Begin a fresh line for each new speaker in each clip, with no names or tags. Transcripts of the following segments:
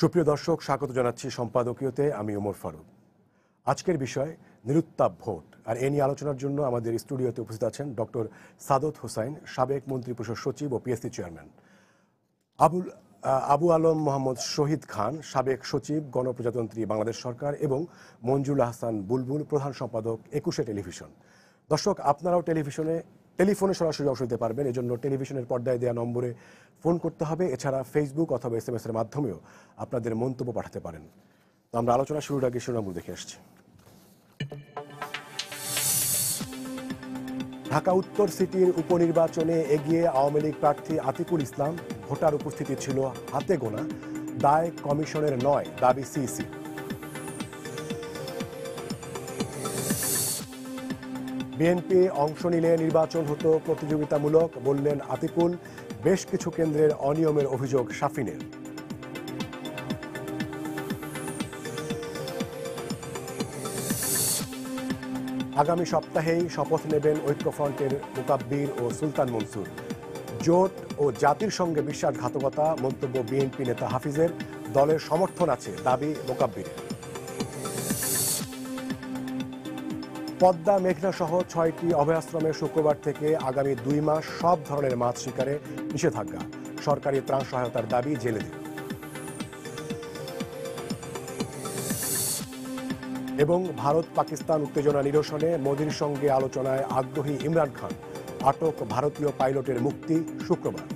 সুপ্রিয় দর্শক, স্বাগত জানাচ্ছি সম্পাদকীয়তে। আমি ওমর ফারুক। আজকের বিষয় নিরুত্তাপ ভোট, আর এ নিয়ে আলোচনার জন্য আমাদের স্টুডিওতে উপস্থিত আছেন ডক্টর সাদত হোসাইন, সাবেক মন্ত্রিপরিষদ সচিব ও পিএসসি চেয়ারম্যান, আবু আলম মোহাম্মদ শহীদ খান, সাবেক সচিব গণপ্রজাতন্ত্রী বাংলাদেশ সরকার, এবং মঞ্জুল আহসান বুলবুল, প্রধান সম্পাদক 21 টেলিভিশন। দর্শক, আপনারাও টেলিফোনে সরাসরি অংশ নিতে পারবেন। এজন্য টেলিভিশনের পর্দায় দেওয়া নম্বরে ফোন করতে হবে। এছাড়া ফেসবুক অথবা SMS এর মাধ্যমেও আপনাদের মন্তব্য পাঠাতে পারেন। তো আমরা আলোচনা শুরুর আগে শিরোনামগুলো দেখে আসছি। ঢাকা উত্তর সিটির উপনির্বাচনে এগিয়ে আওয়ামী লীগ প্রার্থী আতিকুল ইসলাম। ভোটার উপস্থিতি ছিল হাতে গোনা, দায় কমিশনের নয়, দাবি সিইসি। বিএনপি অংশ নিলে নির্বাচন হতো প্রতিযোগিতামূলক, বললেন আতিকুল। বেশ কিছু কেন্দ্রের অনিয়মের অভিযোগ শাফিনের। আগামী সপ্তাহেই শপথ নেবেন ঐক্যফ্রন্টের মুকাব্বির ও সুলতান মনসুর। জোট ও জাতির সঙ্গে বিশ্বাসঘাতকতা, মন্তব্য বিএনপি নেতা হাফিজের। দলের সমর্থন আছে, দাবি মুকাব্বিরের। পদ্মা, মেঘনা সহ 6টি অভয়াশ্রমে শুক্রবার থেকে আগামী 2 মাস সব ধরনের মাছ শিকারে নিষেধাজ্ঞা। সরকারি ত্রাণ সহায়তার দাবি জেলেদের। এবং ভারত পাকিস্তান উত্তেজনা নিরসনে মোদির সঙ্গে আলোচনায় আগ্রহী ইমরান খান। আটক ভারতীয় পাইলটের মুক্তি শুক্রবার।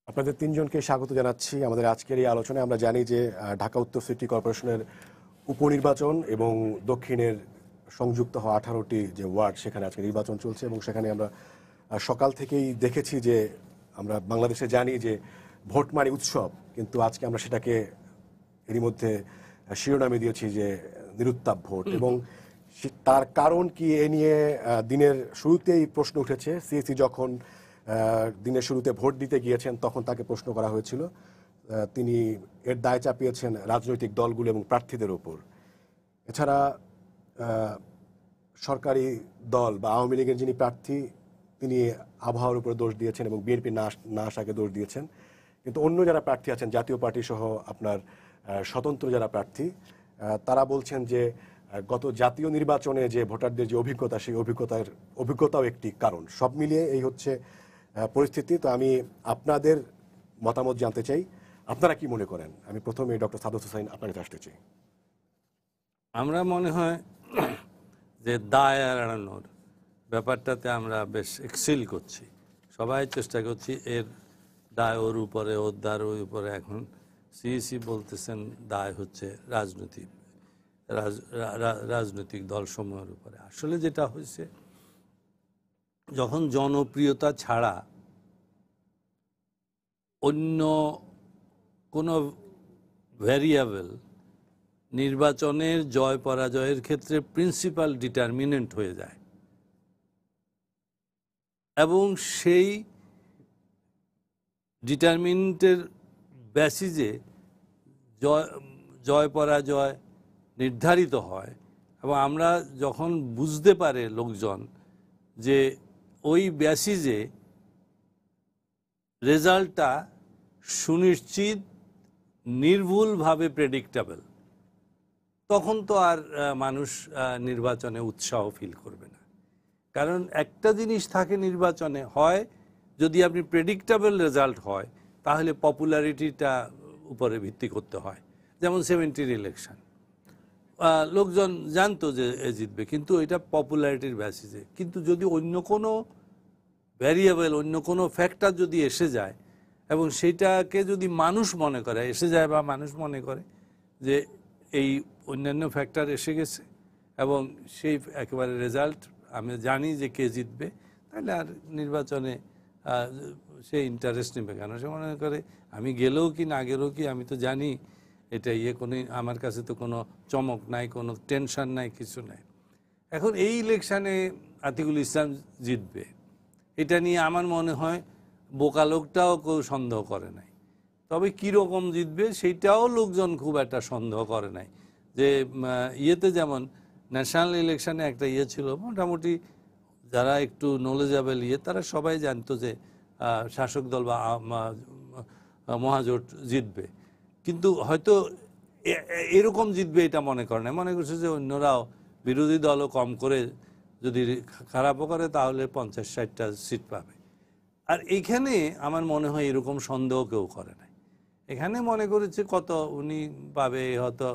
আপনাদের তিনজনকে স্বাগত জানাচ্ছি আমাদের আজকের এই আলোচনায়। আমরা জানি যে ঢাকা উত্তর সিটি কর্পোরেশনের উপনির্বাচন এবং দক্ষিণের সংযুক্ত হওয়া 18টি যে ওয়ার্ড, সেখানে আজকে নির্বাচন চলছে। এবং সেখানে আমরা সকাল থেকেই দেখেছি যে আমরা বাংলাদেশে জানি যে ভোট মানে উৎসব, কিন্তু আজকে আমরা সেটাকে এরই মধ্যে শিরোনামে দিয়েছি যে নিরুত্তাপ ভোট। এবং তার কারণ কি, এ নিয়ে দিনের শুরুতেই প্রশ্ন উঠেছে। সিইসি যখন দিনের শুরুতে ভোট দিতে গিয়েছেন তখন তাকে প্রশ্ন করা হয়েছিল। তিনি এর দায় চাপিয়েছেন রাজনৈতিক দলগুলো এবং প্রার্থীদের ওপর। এছাড়া সরকারি দল বা আওয়ামী লীগের যিনি প্রার্থী, তিনি আবহাওয়ার উপর দোষ দিয়েছেন এবং বিএনপি না আসাকে দোষ দিয়েছেন। কিন্তু অন্য যারা প্রার্থী আছেন, জাতীয় পার্টি সহ আপনার স্বতন্ত্র যারা প্রার্থী, তারা বলছেন যে গত জাতীয় নির্বাচনে যে ভোটারদের যে অভিজ্ঞতা, সেই অভিজ্ঞতাও একটি কারণ। সব মিলিয়ে এই হচ্ছে পরিস্থিতি। তো আমি আপনাদের মতামত জানতে চাই, আপনারা কি মনে করেন? আমি প্রথমে ডক্টর সাদত হোসাইন, আপনার কাছে আসতে চাই।
আমরা মনে হয় যে দায় এড়ানোর ব্যাপারটাতে আমরা বেশ এক্সেল করছি, সবাই চেষ্টা করছি এর দায় ওর উপরে, ওর দায় ওর উপরে। এখন সিইসি বলতেছেন দায় হচ্ছে রাজনৈতিক দলসমূহের উপরে। আসলে যেটা হয়েছে, যখন জনপ্রিয়তা ছাড়া অন্য কোনো ভ্যারিয়েবল নির্বাচনের জয় পরাজয়ের ক্ষেত্রে প্রিন্সিপাল ডিটারমিনেন্ট হয়ে যায়, এবং সেই ডিটারমিনেন্টের বেসিসে জয় পরাজয় নির্ধারিত হয়। এবং আমরা যখন বুঝতে পারে লোকজন যে ওই বেসিসে রেজাল্টটা সুনিশ্চিত, নির্ভুলভাবে প্রেডিক্টেবল, তখন তো আর মানুষ নির্বাচনে উৎসাহ ফিল করবে না। কারণ একটা জিনিস থাকে নির্বাচনে, হয় যদি আপনি প্রেডিক্টেবল রেজাল্ট হয় তাহলে পপুলারিটিটা উপরে ভিত্তি করতে হয়। যেমন 70-র ইলেকশন, লোকজন জানতো যে এ জিতবে, কিন্তু এটা পপুলারিটির বেসিসে। কিন্তু যদি অন্য কোনো ভ্যারিয়েবল, অন্য কোনো ফ্যাক্টর যদি এসে যায়, এবং সেইটাকে যদি মানুষ মনে করে এসে যায়, বা মানুষ মনে করে যে এই অন্যান্য ফ্যাক্টর এসে গেছে এবং সেই একেবারে রেজাল্ট আমি জানি যে কে জিতবে, তাহলে আর নির্বাচনে সে ইন্টারেস্ট নেবে কেন? সে মনে করে আমি গেলেও কি না গেলেও কি, আমি তো জানি এটা কোনো, আমার কাছে তো কোনো চমক নাই, কোনো টেনশন নাই, কিছু নাই। এখন এই ইলেকশানে আতিকুল ইসলাম জিতবে, এটা নিয়ে আমার মনে হয় বোকা লোকটাও কেউ সন্দেহ করে নাই। তবে কীরকম জিতবে সেইটাও লোকজন খুব একটা সন্দেহ করে নাই। যে ইয়েতে যেমন ন্যাশনাল ইলেকশানে একটা ছিল, মোটামুটি যারা একটু নলেজেবল তারা সবাই জানতো যে শাসক দল বা মহাজোট জিতবে, কিন্তু হয়তো এরকম জিতবে এটা মনে করে না, মনে করছে যে অন্যরাও বিরোধী দলও কম করে যদি খারাপও করে তাহলে 50-60টা সিট পাবে। আর এইখানে আমার মনে হয় এরকম সন্দেহ কেউ করে নাই। এখানে মনে করেছে কত উনি পাবে, হয়তো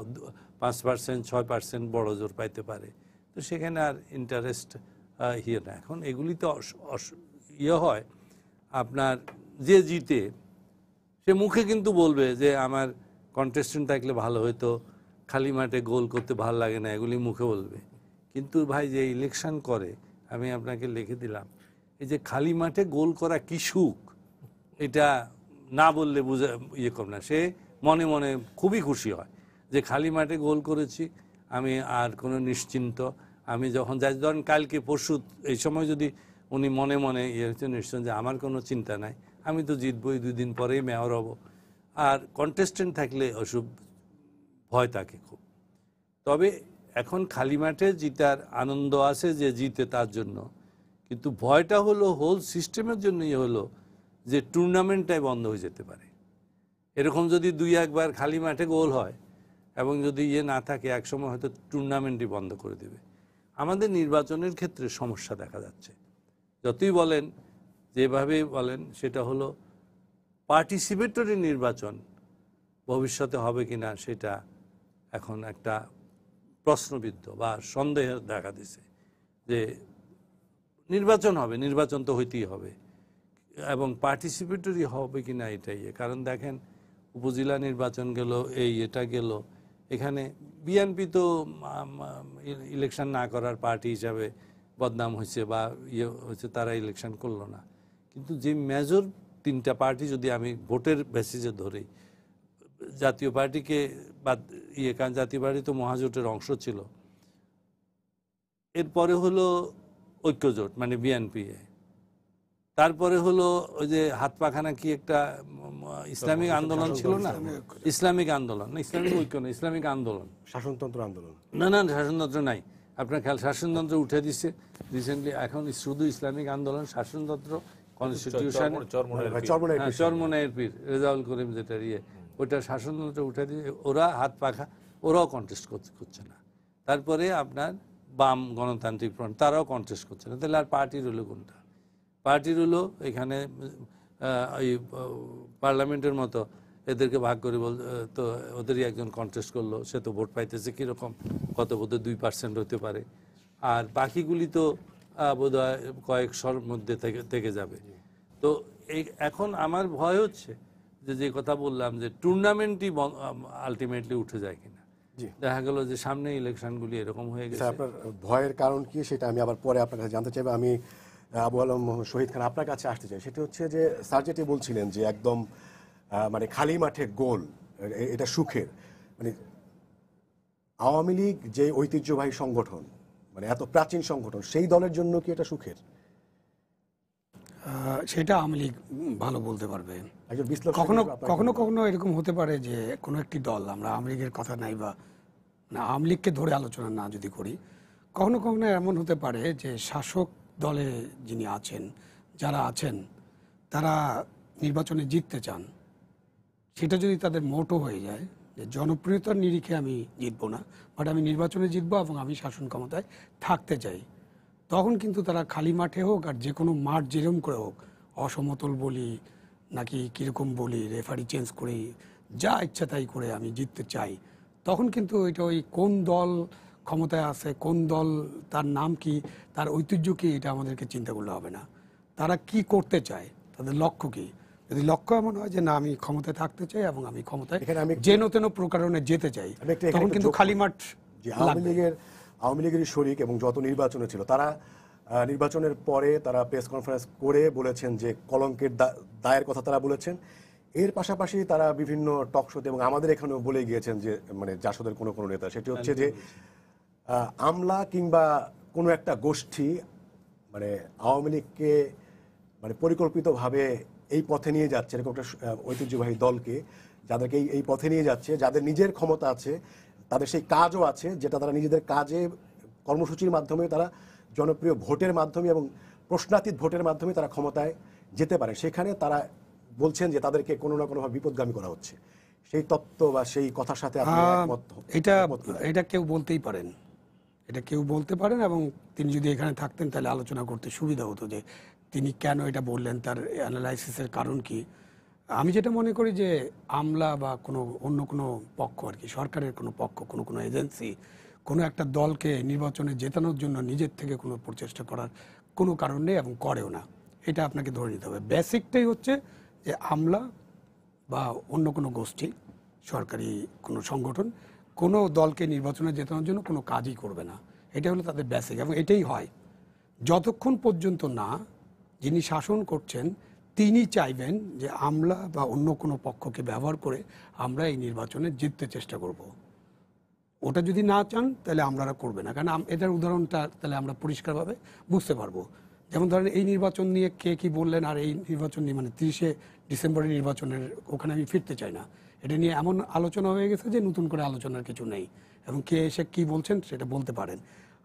5%, 6% বড় জোর পাইতে পারে, তো সেখানে আর ইন্টারেস্ট না। এখন এগুলি তো হয়, আপনার যে জিতে সে মুখে কিন্তু বলবে যে আমার কন্টেস্টেন্ট থাকলে ভালো হতো, খালি মাঠে গোল করতে ভালো লাগে না, এগুলি মুখে বলবে। কিন্তু ভাই যে ইলেকশন করে, আমি আপনাকে লিখে দিলাম, এই যে খালি মাঠে গোল করা কি সুখ, এটা না বললে বুঝে কম না। সে মনে মনে খুবই খুশি হয় যে খালি মাঠে গোল করেছি, আমি আর কোনো নিশ্চিন্ত, আমি যখন যাই, ধরেন কালকে পরশু এই সময় যদি উনি মনে মনে নিশ্চিন্ত যে আমার কোনো চিন্তা নাই, আমি তো জিতবই, 2 দিন পরেই মেয়র হব। আর কন্টেস্টেন্ট থাকলে অসুখ ভয় থাকে খুব। তবে এখন খালি মাঠে জিতার আনন্দ আছে যে জিতে তার জন্য, কিন্তু ভয়টা হলো হোল সিস্টেমের জন্যই হলো যে টুর্নামেন্টটাই বন্ধ হয়ে যেতে পারে। এরকম যদি 2-1 বার খালি মাঠে গোল হয় এবং যদি না থাকে, একসময় হয়তো টুর্নামেন্টই বন্ধ করে দেবে। আমাদের নির্বাচনের ক্ষেত্রে সমস্যা দেখা যাচ্ছে, যতই বলেন যেভাবে বলেন, সেটা হলো পার্টিসিপেটরি নির্বাচন ভবিষ্যতে হবে কিনা সেটা এখন একটা প্রশ্নবিদ্ধ বা সন্দেহ দেখা দিছে যে নির্বাচন হবে, নির্বাচন তো হইতেই হবে, এবং পার্টিসিপেটরি হবে কিনা এটাই। কারণ দেখেন উপজেলা নির্বাচন গেল, এটা গেল, এখানে বিএনপি তো ইলেকশন না করার পার্টি হিসাবে বদনাম হয়েছে বা হয়েছে, তারা ইলেকশন করলো না। কিন্তু যে মেজর 3টা পার্টি যদি আমি ভোটের বেসিসে ধরি, জাতীয় পার্টিকে বাদ কারণ জাতীয় পার্টি তো মহাজোটের অংশ ছিল, এরপরে হলো ঐক্যজোট মানে বিএনপি, তারপরে হলো ওই যে হাত পাখানা কি একটা ইসলামিক আন্দোলন ছিল না, ইসলামিক আন্দোলন না, ইসলামিক ঐক্য না, ইসলামিক আন্দোলন,
শাসনতন্ত্র আন্দোলন,
না না শাসনতন্ত্র নাই, আপনার খেয়াল শাসনতন্ত্র উঠে দিচ্ছে রিসেন্টলি, এখন শুধু ইসলামিক আন্দোলন, শাসনতন্ত্র কনস্টিটিউশন, চরমোনাইয়ের পীর রেজাউল করিম যেটা ওইটা শাসনতন্ত্র উঠে দিয়ে ওরা হাত পাখা, ওরাও কন্টেস্ট করছে না। তারপরে আপনার বাম গণতান্ত্রিক ফ্রন্ট, তারাও কন্টেস্ট করছে না। তাহলে আর পার্টি রইল কোনটা? পার্টি রইল এখানে এই পার্লামেন্টের মতো এদেরকে ভাগ করে তো ওদেরই একজন কন্টেস্ট করলো, সে তো ভোট পাইতেছে কীরকম, কত বোধহয় 2% হতে পারে, আর বাকিগুলি তো বোধহয় কয়েকশোর মধ্যে থেকে যাবে। তো এখন আমার ভয় হচ্ছে যে কথা বললাম যে টুর্নামেন্টই আলটিমেটলি উঠে যায় কিনা। দেখা গেল যে সামনে ইলেকশনগুলি এরকম হয়ে গেছে।
আপনার ভয়ের কারণ কি সেটা আমি আবার পরে আপনার কাছে জানতে চাইবো। আমি আবু আলম শহীদ খান আপনার কাছে আসতে চাই। সেটা হচ্ছে যে স্যার যেটি বলছিলেন যে একদম মানে খালি মাঠে গোল, এটা সুখের, মানে আওয়ামী লীগ যে ঐতিহ্যবাহী সংগঠন, মানে এত প্রাচীন সংগঠন, সেই দলের জন্য কি এটা সুখের?
সেটা আওয়ামী লীগ ভালো বলতে পারবে।
কখনো
কখনো কখনো এরকম হতে পারে যে কোনো একটি দল, আমরা আওয়ামী লীগের কথা নাই বা না আওয়ামী লীগকে ধরে আলোচনা না যদি করি, কখনো কখনো এমন হতে পারে যে শাসক দলে যিনি আছেন, যারা আছেন, তারা নির্বাচনে জিততে চান। সেটা যদি তাদের মোটো হয়ে যায় যে জনপ্রিয়তার নিরিখে আমি জিতবো না, বাট আমি নির্বাচনে জিতবো এবং আমি শাসন ক্ষমতায় থাকতে চাই, তখন কিন্তু তারা খালি মাঠে হোক আর যে কোনো মাঠ যেরকম করে হোক, অসমতল বলি নাকি কীরকম বলি, রেফারি চেঞ্জ করি, যা ইচ্ছা তাই করে আমি জিততে চাই, তখন কিন্তু ওইটা ওই কোন দল ক্ষমতায় আছে, কোন দল, তার নাম কি, তার ঐতিহ্য কি, এটা আমাদেরকে চিন্তা করলে হবে না। তারা কি করতে চায়, তাদের লক্ষ্য কি। যদি লক্ষ্য এমন হয় যে না আমি ক্ষমতায় থাকতে চাই এবং আমি ক্ষমতায় যেন তেন প্রকারণে যেতে চাই, তখন কিন্তু খালি মাঠ।
আওয়ামী লীগের শরিক এবং যত নির্বাচনে ছিল, তারা নির্বাচনের পরে তারা প্রেস কনফারেন্স করে বলেছেন যে কলঙ্কের দায়ের কথা তারা বলেছেন। এর পাশাপাশি তারা বিভিন্ন টক শোতে এবং আমাদের এখানেও বলে গিয়েছেন যে মানে জাসদের কোনো কোনো নেতা, সেটি হচ্ছে যে আমলা কিংবা কোনো একটা গোষ্ঠী মানে আওয়ামী লীগকে মানে পরিকল্পিতভাবে এই পথে নিয়ে যাচ্ছে, এরকম একটা ঐতিহ্যবাহী দলকে, যাদেরকে এই পথে নিয়ে যাচ্ছে, যাদের নিজের ক্ষমতা আছে, তাদের সেই কাজও আছে, যেটা তারা নিজেদের কাজে কর্মসূচির মাধ্যমে তারা জনপ্রিয় ভোটের মাধ্যমে এবং প্রশ্নাতীত ভোটের মাধ্যমে তারা ক্ষমতায় যেতে পারে, সেখানে তারা বলছেন যে তাদেরকে কোনো না কোনোভাবে বিপদগামী করা হচ্ছে। সেই তত্ত্ব বা সেই কথার সাথে আপনি একমত?
এটা কেউ বলতেই পারেন, এটা কেউ বলতে পারেন, এবং তিনি যদি এখানে থাকতেন তাহলে আলোচনা করতে সুবিধা হতো যে তিনি কেন এটা বললেন, তার অ্যানালাইসিসের কারণ কি। আমি যেটা মনে করি যে আমলা বা অন্য কোনো পক্ষ আর কি, সরকারের কোনো পক্ষ, কোনো এজেন্সি কোনো একটা দলকে নির্বাচনে জেতানোর জন্য নিজের থেকে কোনো প্রচেষ্টা করার কোনো কারণ নেই এবং করেও না। এটা আপনাকে ধরে নিতে হবে। বেসিকটাই হচ্ছে যে আমলা বা অন্য কোনো গোষ্ঠী, সরকারি কোনো সংগঠন কোনো দলকে নির্বাচনে জেতানোর জন্য কোনো কাজই করবে না। এটা হলো তাদের বেসিক, এবং এটাই হয় যতক্ষণ পর্যন্ত না যিনি শাসন করছেন তিনি চাইবেন যে আমলা বা অন্য কোনো পক্ষকে ব্যবহার করে আমরা এই নির্বাচনে জিততে চেষ্টা করব। ওটা যদি না চান তাহলে আমলারা করবে না, কারণ এটার উদাহরণটা তাহলে আমরা পরিষ্কারভাবে বুঝতে পারবো। যেমন ধরেন এই নির্বাচন নিয়ে কে কি বললেন, আর এই নির্বাচন নিয়ে মানে 30শে ডিসেম্বরের নির্বাচনের ওখানে আমি ফিরতে চাই না। এটা নিয়ে এমন আলোচনা হয়ে গেছে যে নতুন করে আলোচনার কিছু নেই, এবং কে এসে কি বলছেন সেটা বলতে পারেন।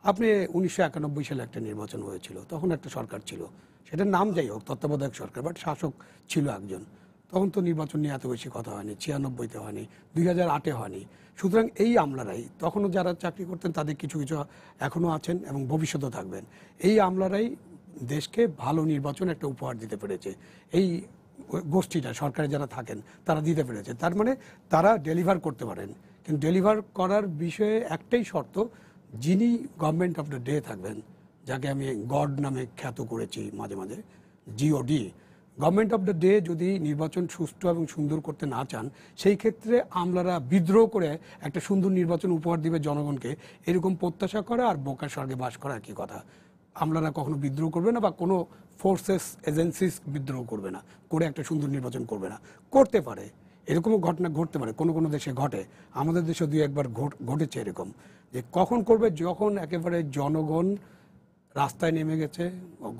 আপনি 1991 সালে একটা নির্বাচন হয়েছিল, তখন একটা সরকার ছিল, সেটার নাম যাই হোক তত্ত্বাবধায়ক সরকার, বাট শাসক ছিল একজন। তখন তো নির্বাচন নিয়ে এত বেশি কথা হয়নি, 96-তে হয়নি, 2008-এ হয়নি। সুতরাং এই আমলারাই, তখনও যারা চাকরি করতেন তাদের কিছু কিছু এখনও আছেন এবং ভবিষ্যতেও থাকবেন, এই আমলারাই দেশকে ভালো নির্বাচন একটা উপহার দিতে পেরেছে। এই গোষ্ঠীটা সরকারে যারা থাকেন তারা দিতে পেরেছে, তার মানে তারা ডেলিভার করতে পারেন। কিন্তু ডেলিভার করার বিষয়ে একটাই শর্ত, যিনি গভর্নমেন্ট অফ দ্য ডে থাকবেন, যাকে আমি গড নামে খ্যাত করেছি মাঝে মাঝে, GOD, government of the day যদি নির্বাচন সুষ্ঠু এবং সুন্দর করতে না চান, সেই ক্ষেত্রে আমলারা বিদ্রোহ করে একটা সুন্দর নির্বাচন উপহার দিবে জনগণকে, এরকম প্রত্যাশা করা আর বোকার স্বর্গে বাস করা একই কথা। আমলারা কখনো বিদ্রোহ করবে না, বা কোনো ফোর্সেস এজেন্সিস বিদ্রোহ করবে না, করে একটা সুন্দর নির্বাচন করবে না। করতে পারে, এরকমও ঘটনা ঘটতে পারে, কোনো কোনো দেশে ঘটে, আমাদের দেশে দুই একবার ঘটেছে এরকম, যে কখন করবে, যখন একেবারে জনগণ রাস্তায় নেমে গেছে,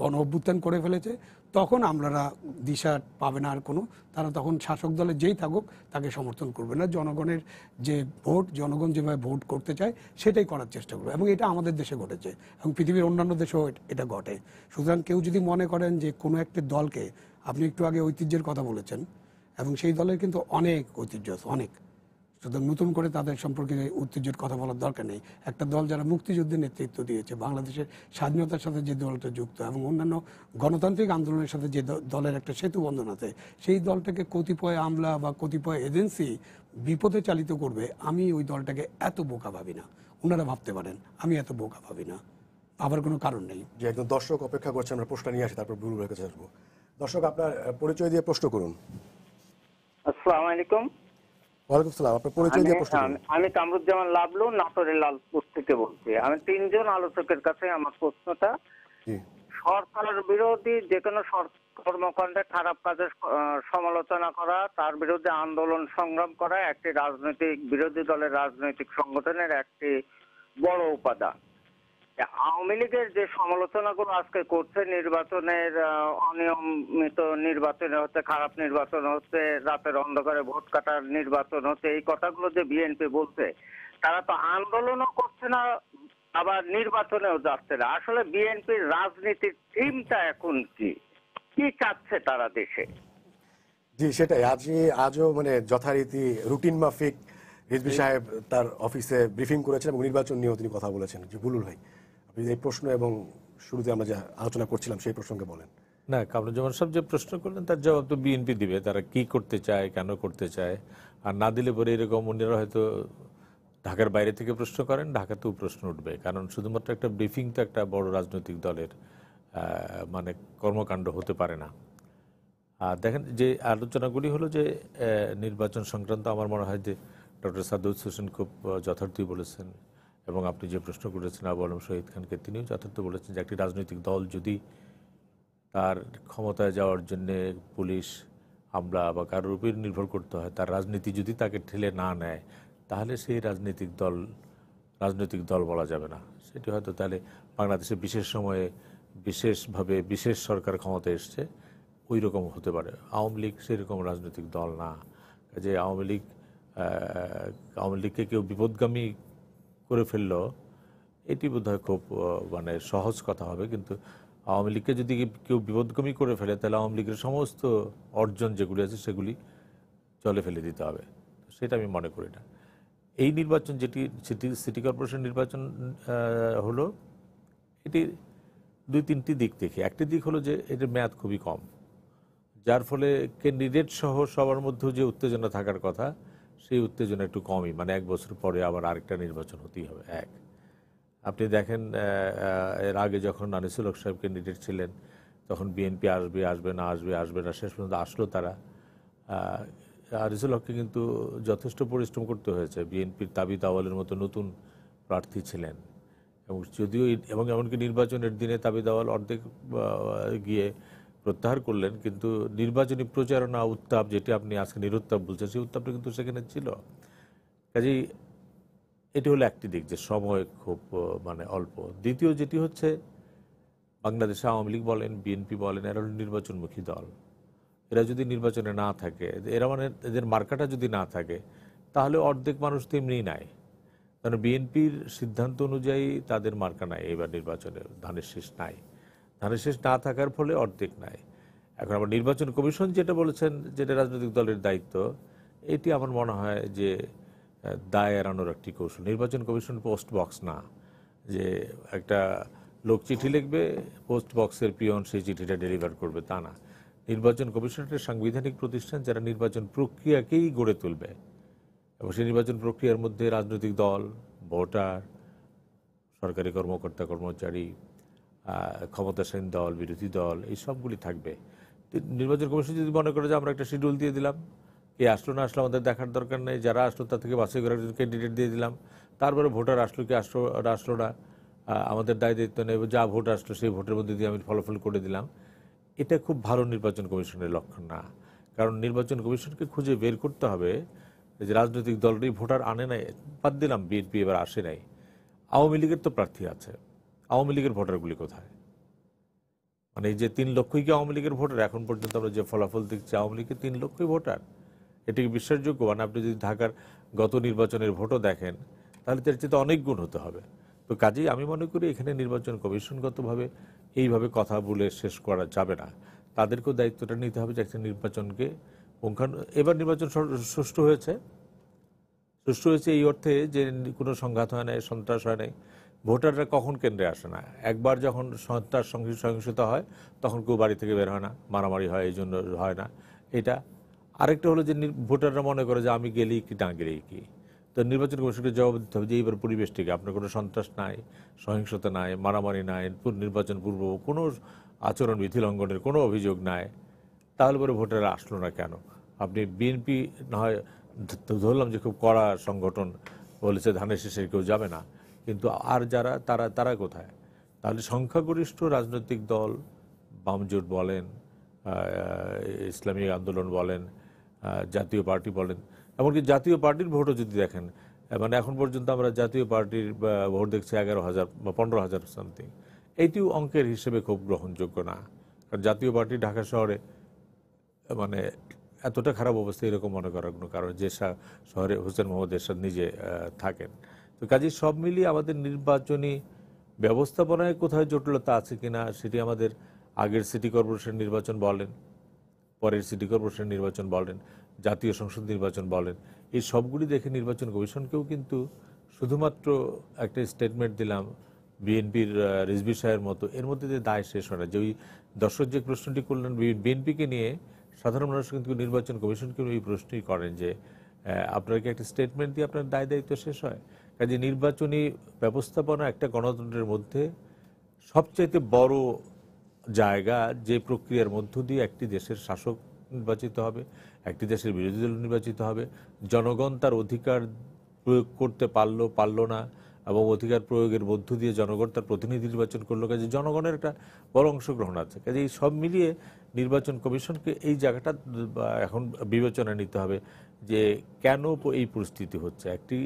গণ অভ্যুত্থান করে ফেলেছে, তখন আমলারা দিশা পাবে না আর কোনো, তারা তখন শাসক দলে যেই থাকুক তাকে সমর্থন করবে না। জনগণের যে ভোট, জনগণ যেভাবে ভোট করতে চায় সেটাই করার চেষ্টা করবে, এবং এটা আমাদের দেশে ঘটেছে এবং পৃথিবীর অন্যান্য দেশেও এটা ঘটে। সুতরাং কেউ যদি মনে করেন যে কোনো একটি দলকে, আপনি একটু আগে ঐতিহ্যের কথা বলেছেন, এবং সেই দলের কিন্তু অনেক ঐতিহ্য আছে, অনেক। সুতরাং নতুন করে তাদের সম্পর্কে ঐতিহ্যের কথা বলার দরকার নেই। একটা দল যারা মুক্তিযুদ্ধের নেতৃত্ব দিয়েছে, বাংলাদেশের স্বাধীনতার সাথে যে দলটা যুক্ত এবং অন্যান্য গণতান্ত্রিক আন্দোলনের সাথে যে দলের একটা সেতু বন্ধন আছে, সেই দলটাকে কতিপয় আমলা বা কতিপয় এজেন্সি বিপদে চালিত করবে, আমি ওই দলটাকে এত বোকা ভাবি না। ওনারা ভাবতে পারেন, আমি এত বোকা ভাবি না, আবার কোনো কারণ নেই।
যে একজন দর্শক অপেক্ষা করছে, আমরা প্রশ্ন নিয়ে আসি, তারপর বুলবুলের কাছে আসবো। দর্শক, আপনার পরিচয় দিয়ে প্রশ্ন করুন।
আসসালামু আলাইকুম।
ওয়ালাইকুম সালাম, আপনার পরিচয় দিয়ে প্রশ্ন করুন।
আমি কামরুজ্জামান লাবলু, নাটোরের লালপুর থেকে বলছি। আমি তিনজন আলোচকের কাছে আমার প্রশ্নটা,
জি।
সরকার বিরোধী যে কোনো কর্মকাণ্ডে খারাপ কাজের সমালোচনা করা, তার বিরুদ্ধে আন্দোলন সংগ্রাম করা একটি রাজনৈতিক বিরোধী দলের রাজনৈতিক সংগঠনের একটি বড় উপাদান। আওয়ামী লীগের যে সমালোচনাগুলো আজকে করছে, নির্বাচনের অনিয়মিত নির্বাচন হচ্ছে, খারাপ নির্বাচন হচ্ছে, রাতের অন্ধকারে ভোট কাটার নির্বাচন হচ্ছে, এই কথাগুলো যে বিএনপি বলছে, তারা তো আন্দোলনও করছে না, আবার নির্বাচনেও যাচ্ছে না। আসলে বিএনপির রাজনীতির থিমটা এখন কি চাচ্ছে তারা দেশে?
জি, সেটাই। আজও মানে যথারীতি রুটিন মাফিক রিজভী সাহেব তার অফিসে ব্রিফিং করেছেন এবং নির্বাচন নিয়েও তিনি কথা বলেছেন। যে বুলুল ভাই, আপনি এই প্রশ্ন এবং শুরুতে আমরা যে আলোচনা করছিলাম সেই প্রসঙ্গে বলেন।
না, কামরুজ্জামান সাহেব যে প্রশ্ন করলেন তার জবাব তো বিএনপি দিবে, তারা কি করতে চায়, কেন করতে চায়। আর না দিলে পরে এরকম অন্যরা হয়তো ঢাকার বাইরে থেকে প্রশ্ন করেন, ঢাকাতেও প্রশ্ন উঠবে, কারণ শুধুমাত্র একটা ব্রিফিং তো একটা বড় রাজনৈতিক দলের মানে কর্মকাণ্ড হতে পারে না। আর দেখেন যে আলোচনাগুলি হলো যে নির্বাচন সংক্রান্ত, আমার মনে হয় যে ডক্টর সাদউদ হোসেন খুব যথার্থই বলেছেন, এবং আপনি যে প্রশ্ন করেছেন আবু আলম শহীদ খানকে, তিনিও যথার্থ বলেছেন যে একটি রাজনৈতিক দল যদি তার ক্ষমতায় যাওয়ার জন্যে পুলিশ, আমলা বা কারোর উপর নির্ভর করতে হয়, তার রাজনীতি যদি তাকে ঠেলে না নেয়, তাহলে সেই রাজনৈতিক দল বলা যাবে না। সেটি হয়তো তাহলে বাংলাদেশে বিশেষ সময়ে বিশেষভাবে বিশেষ সরকার ক্ষমতায় এসছে, ওই রকম হতে পারে। আওয়ামী লীগ সেরকম রাজনৈতিক দল না, যে আওয়ামী লীগকে কেউ বিপদগামী করে ফেললো, এটি বোধহয় খুব মানে সহজ কথা হবে। কিন্তু আওয়ামী লীগকে যদি কেউ বিপদগামী করে ফেলে তাহলে আওয়ামী লীগের সমস্ত অর্জন যেগুলি আছে সেগুলি জলে ফেলে দিতে হবে, সেটা আমি মনে করি না। এই নির্বাচন যেটি সিটি কর্পোরেশন নির্বাচন হলো, এটি দুই তিনটি দিক দেখি। একটি দিক হলো যে এটির মেয়াদ খুবই কম, যার ফলে ক্যান্ডিডেট সহ সবার মধ্যেও যে উত্তেজনা থাকার কথা সেই উত্তেজনা একটু কমই, মানে 1 বছর পরে আবার আরেকটা নির্বাচন হতেই হবে। আপনি দেখেন এর আগে যখন আনিসুল হক সাহেব ক্যান্ডিডেট ছিলেন তখন বিএনপি আসবে না, শেষ পর্যন্ত আসলো তারা। আনিসুল হককে কিন্তু যথেষ্ট পরিশ্রম করতে হয়েছে, বিএনপির তাবিদ আওয়ালের মতো নতুন প্রার্থী ছিলেন, এবং যদিও এবং এমনকি নির্বাচনের দিনে তাবিদ আওয়াল অর্ধেক গিয়ে প্রত্যাহার করলেন, কিন্তু নির্বাচনী প্রচারণা উত্তাপ, যেটি আপনি আজকে নিরুত্তাপ বলছেন, সেই উত্তাপটা কিন্তু সেখানে ছিল। কাজেই এটি হলো একটি দিক যে সময় খুব মানে অল্প। দ্বিতীয় যেটি হচ্ছে, বাংলাদেশে আওয়ামী লীগ বলেন, বিএনপি বলেন, এরা হলো নির্বাচনমুখী দল। এরা যদি নির্বাচনে না থাকে, এরা মানে এদের মার্কাটা যদি না থাকে, তাহলে অর্ধেক মানুষ তো এমনিই নাই। কারণ বিএনপির সিদ্ধান্ত অনুযায়ী তাদের মার্কা নাই, এবার নির্বাচনে ধানের শীষ নাই। ধানের শীষ না থাকার ফলে অর্ধেক নাই। এখন আবার নির্বাচন কমিশন যেটা বলেছেন, যেটা রাজনৈতিক দলের দায়িত্ব, এটি আমার মনে হয় যে দায় এড়ানোর একটি কৌশল। নির্বাচন কমিশন পোস্ট বক্স না, যে একটা লোক চিঠি লিখবে, পোস্ট বক্সের পিয়ন সেই চিঠিটা ডেলিভার করবে, তা না। নির্বাচন কমিশন একটা সাংবিধানিক প্রতিষ্ঠান যারা নির্বাচন প্রক্রিয়াকেই গড়ে তুলবে, এবং সেই নির্বাচন প্রক্রিয়ার মধ্যে রাজনৈতিক দল, ভোটার, সরকারি কর্মকর্তা কর্মচারী, ক্ষমতাসীন দল, বিরোধী দল, এই সবগুলি থাকবে। নির্বাচন কমিশন যদি মনে করে যে আমরা একটা শিডিউল দিয়ে দিলাম, কে আসলো না আসলো আমাদের দেখার দরকার নেই, যারা আসলো তার থেকে বাছাই করে একজন ক্যান্ডিডেট দিয়ে দিলাম, তারপরে ভোটার আসলো কি আসলো না আমাদের দায়িত্ব নেই, যা ভোট আসলো সেই ভোটের মধ্যে দিয়ে আমি ফলাফল করে দিলাম, এটা খুব ভালো নির্বাচন কমিশনের লক্ষণ না। কারণ নির্বাচন কমিশনকে খুঁজে বের করতে হবে যে রাজনৈতিক দলটি ভোটার আনে নাই, বাদ দিলাম বিএনপি এবার আসে নাই, আওয়ামী লীগের তো প্রার্থী আছে, আওয়ামী লীগের ভোটারগুলি কোথায়? মানে এই যে 3 লক্ষই কি আওয়ামী লীগের ভোটার? এখন পর্যন্ত আমরা যে ফলাফল দেখছি আওয়ামী লীগের 3 লক্ষই ভোটার, এটি কি বিশ্বাসযোগ্য? মানে আপনি যদি ঢাকার গত নির্বাচনের ভোটও দেখেন তাহলে তার চেয়ে অনেক গুণ হতে হবে। তো কাজেই আমি মনে করি এখানে নির্বাচন কমিশনগতভাবে এইভাবে কথা বলে শেষ করা যাবে না। তাদেরকেও দায়িত্বটা নিতে হবে যে একটা নির্বাচনকে এবার নির্বাচন সুষ্ঠু হয়েছে এই অর্থে যে কোনো সংঘাত হয় নাই, সন্ত্রাস হয় নাই, ভোটাররা কখন কেন্দ্রে আসে না। একবার যখন সন্ত্রাস সহিংসতা হয় তখন কেউ বাড়ি থেকে বের হয় না, মারামারি হয়, এই জন্য হয় না এটা। আরেকটা হলো যে ভোটাররা মনে করে যে আমি গেলেই কি না গেলেই কি। তো নির্বাচন কমিশনকে জবাব দিতে হবে যে এইবার পরিবেশটিকে আপনার কোনো সন্ত্রাস নাই, সহিংসতা নাই, মারামারি নাই, নির্বাচন পূর্ব কোনো আচরণবিধি লঙ্ঘনের কোনো অভিযোগ নাই, তাহলে পরে ভোটাররা আসলো না কেন? আপনি বিএনপি না হয় ধরলাম যে খুব কড়া সংগঠন বলেছে ধানের শীষের কেউ যাবে না, কিন্তু আর যারা তারা কোথায়? তাহলে সংখ্যাগরিষ্ঠ রাজনৈতিক দল, বামজোট বলেন, ইসলামী আন্দোলন বলেন, জাতীয় পার্টি বলেন, এমনকি জাতীয় পার্টির ভোটও যদি দেখেন, মানে এখন পর্যন্ত আমরা জাতীয় পার্টির ভোট দেখছি 11,000 বা 15,000 সামথিং। এইটিও অঙ্কের হিসেবে খুব গ্রহণযোগ্য না। কারণ জাতীয় পার্টি ঢাকা শহরে মানে এতটা খারাপ অবস্থা এরকম মনে করার কোনো কারণ, যে শহরে হোসেন মোহাম্মদ এরশাদ নিজে থাকেন। তো কাজেই সব মিলিয়ে আমাদের নির্বাচনী ব্যবস্থাপনায় কোথায় জটিলতা আছে কিনা সেটি আমাদের আগের সিটি কর্পোরেশন নির্বাচন বলেন, পরের সিটি কর্পোরেশন নির্বাচন বলেন, জাতীয় সংসদ নির্বাচন বলেন, এই সবগুলি দেখে নির্বাচন কমিশনকেও কিন্তু শুধুমাত্র একটা স্টেটমেন্ট দিলাম বিএনপির রিজভী সাহের মতো, এর মধ্যে যে দায় শেষ হয় না। যে ওই দর্শক যে প্রশ্নটি করলেন বিএনপিকে নিয়ে, সাধারণ মানুষ কিন্তু নির্বাচন কমিশনকে এই প্রশ্নই করেন যে আপনাকে একটা স্টেটমেন্ট দিয়ে আপনার দায় দায়িত্ব শেষ হয়? কাজে নির্বাচনী ব্যবস্থাপনা একটা গণতন্ত্রের মধ্যে সবচাইতে বড় জায়গা, যে প্রক্রিয়ার মধ্য দিয়ে একটি দেশের শাসক নির্বাচিত হবে, একটি দেশের বিরোধী দল নির্বাচিত হবে, জনগণ তার অধিকার প্রয়োগ করতে পারলো না, এবং অধিকার প্রয়োগের মধ্য দিয়ে জনগণ তার প্রতিনিধি নির্বাচন করলো। কাজে জনগণের একটা বড় অংশগ্রহণ আছে। কাজে এই সব মিলিয়ে নির্বাচন কমিশনকে এই জায়গাটা এখন বিবেচনা নিতে হবে যে কেন এই পরিস্থিতি হচ্ছে। একটি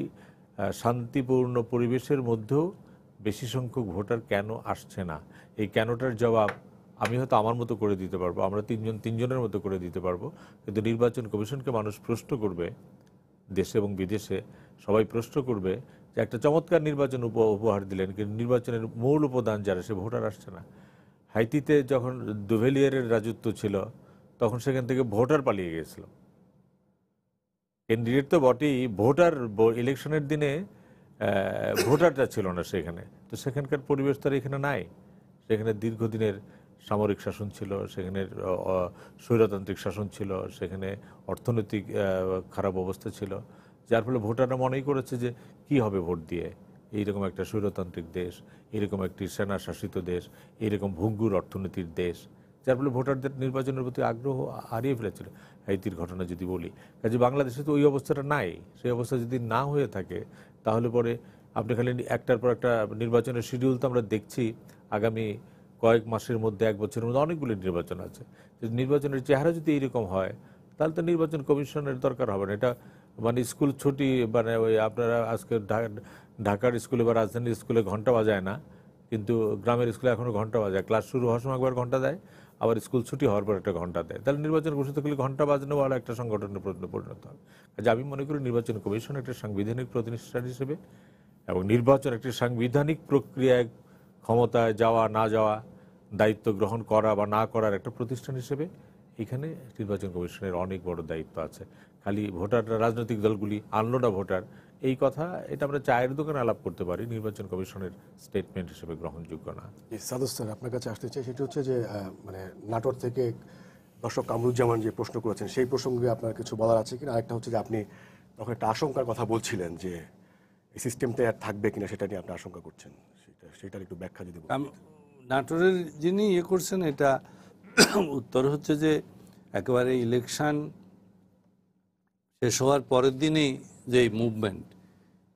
শান্তিপূর্ণ পরিবেশের মধ্যেও বেশি সংখ্যক ভোটার কেন আসছে না, এই কেনটার জবাব আমি হয়তো আমার মতো করে দিতে পারবো, আমরা তিনজনের মতো করে দিতে পারবো, কিন্তু নির্বাচন কমিশনকে মানুষ প্রশ্ন করবে, দেশে এবং বিদেশে সবাই প্রশ্ন করবে যে একটা চমৎকার নির্বাচন উপহার দিলেন, কিন্তু নির্বাচনের মূল উপাদান যারা, সে ভোটার আসছে না। হাইতিতে যখন দুভেলিয়ারের রাজত্ব ছিল তখন সেখান থেকে ভোটার পালিয়ে গিয়েছিল। ক্যান্ডিডেট তো বটেই, ভোটার ইলেকশনের দিনে ভোটারটা ছিল না সেখানে। তো সেখানকার পরিবেশ তো আর এখানে নাই। সেখানে দীর্ঘদিনের সামরিক শাসন ছিল, সেখানে স্বৈরতান্ত্রিক শাসন ছিল, সেখানে অর্থনৈতিক খারাপ অবস্থা ছিল, যার ফলে ভোটাররা মনেই করেছে যে কি হবে ভোট দিয়ে, এইরকম একটা স্বৈরতান্ত্রিক দেশ, এরকম একটি সেনা শাসিত দেশ, এইরকম ভঙ্গুর অর্থনীতির দেশ, যার ফলে ভোটারদের নির্বাচনের প্রতি আগ্রহ হারিয়ে ফেলেছিল। হাইতির ঘটনা যদি বলি, কাজে বাংলাদেশে তো ওই অবস্থাটা নাই। সেই অবস্থা যদি না হয়ে থাকে তাহলে পরে আপনি খালি একটার পর একটা নির্বাচনের শিডিউল তো আমরা দেখছি, আগামী কয়েক মাসের মধ্যে, এক বছরের মধ্যে অনেকগুলি নির্বাচন আছে। নির্বাচনের চেহারা যদি এইরকম হয় তাহলে তো নির্বাচন কমিশনের দরকার হবে না। এটা মানে স্কুল ছুটি, মানে ওই আপনারা আজকে ঢাকার স্কুলে বা রাজধানীর স্কুলে ঘন্টা বাজায় না, কিন্তু গ্রামের স্কুলে এখনও ঘন্টা বাজায়। ক্লাস শুরু হওয়ার সময় একবার ঘন্টা দেয়, আবার স্কুল ছুটি হওয়ার পর একটা ঘন্টা দেয়। তাহলে নির্বাচন ঘোষিত করলে ঘন্টা বাজানো বলা একটা সংগঠনের পরিণত হবে। কাজে আমি মনে করি নির্বাচন কমিশন একটা সাংবিধানিক প্রতিষ্ঠান হিসেবে এবং নির্বাচন একটি সাংবিধানিক প্রক্রিয়ায় ক্ষমতায় যাওয়া না যাওয়া, দায়িত্ব গ্রহণ করা বা না করার একটা প্রতিষ্ঠান হিসেবে এখানে নির্বাচন কমিশনের অনেক বড় দায়িত্ব আছে। খালি ভোটাররা, রাজনৈতিক দলগুলি আনলো না ভোটার, এই কথা এটা আমরা চায়ের দোকানে আলাপ করতে পারি, নির্বাচন কমিশনের স্টেটমেন্ট হিসেবে গ্রহণযোগ্য না।
সাদুস স্যার, আপনার কাছে আসতে চাই, সেটা হচ্ছে যে মানে নাটোর থেকে দর্শক কামরুজ্জামান যে প্রশ্ন করেছেন সেই প্রসঙ্গে আপনার কিছু বলার আছে কিনা। আরেকটা হচ্ছে যে আপনি তখন একটা আশঙ্কার কথা বলছিলেন যে এই সিস্টেমটা আর থাকবে কিনা, সেটা নিয়ে আপনি আশঙ্কা করছেন, সেটার একটু ব্যাখ্যা যদি বলেন।
নাটোরের যিনি করছেন, এটা উত্তর হচ্ছে যে একেবারে ইলেকশন শেষ হওয়ার পরের দিনেই যে মুভমেন্ট,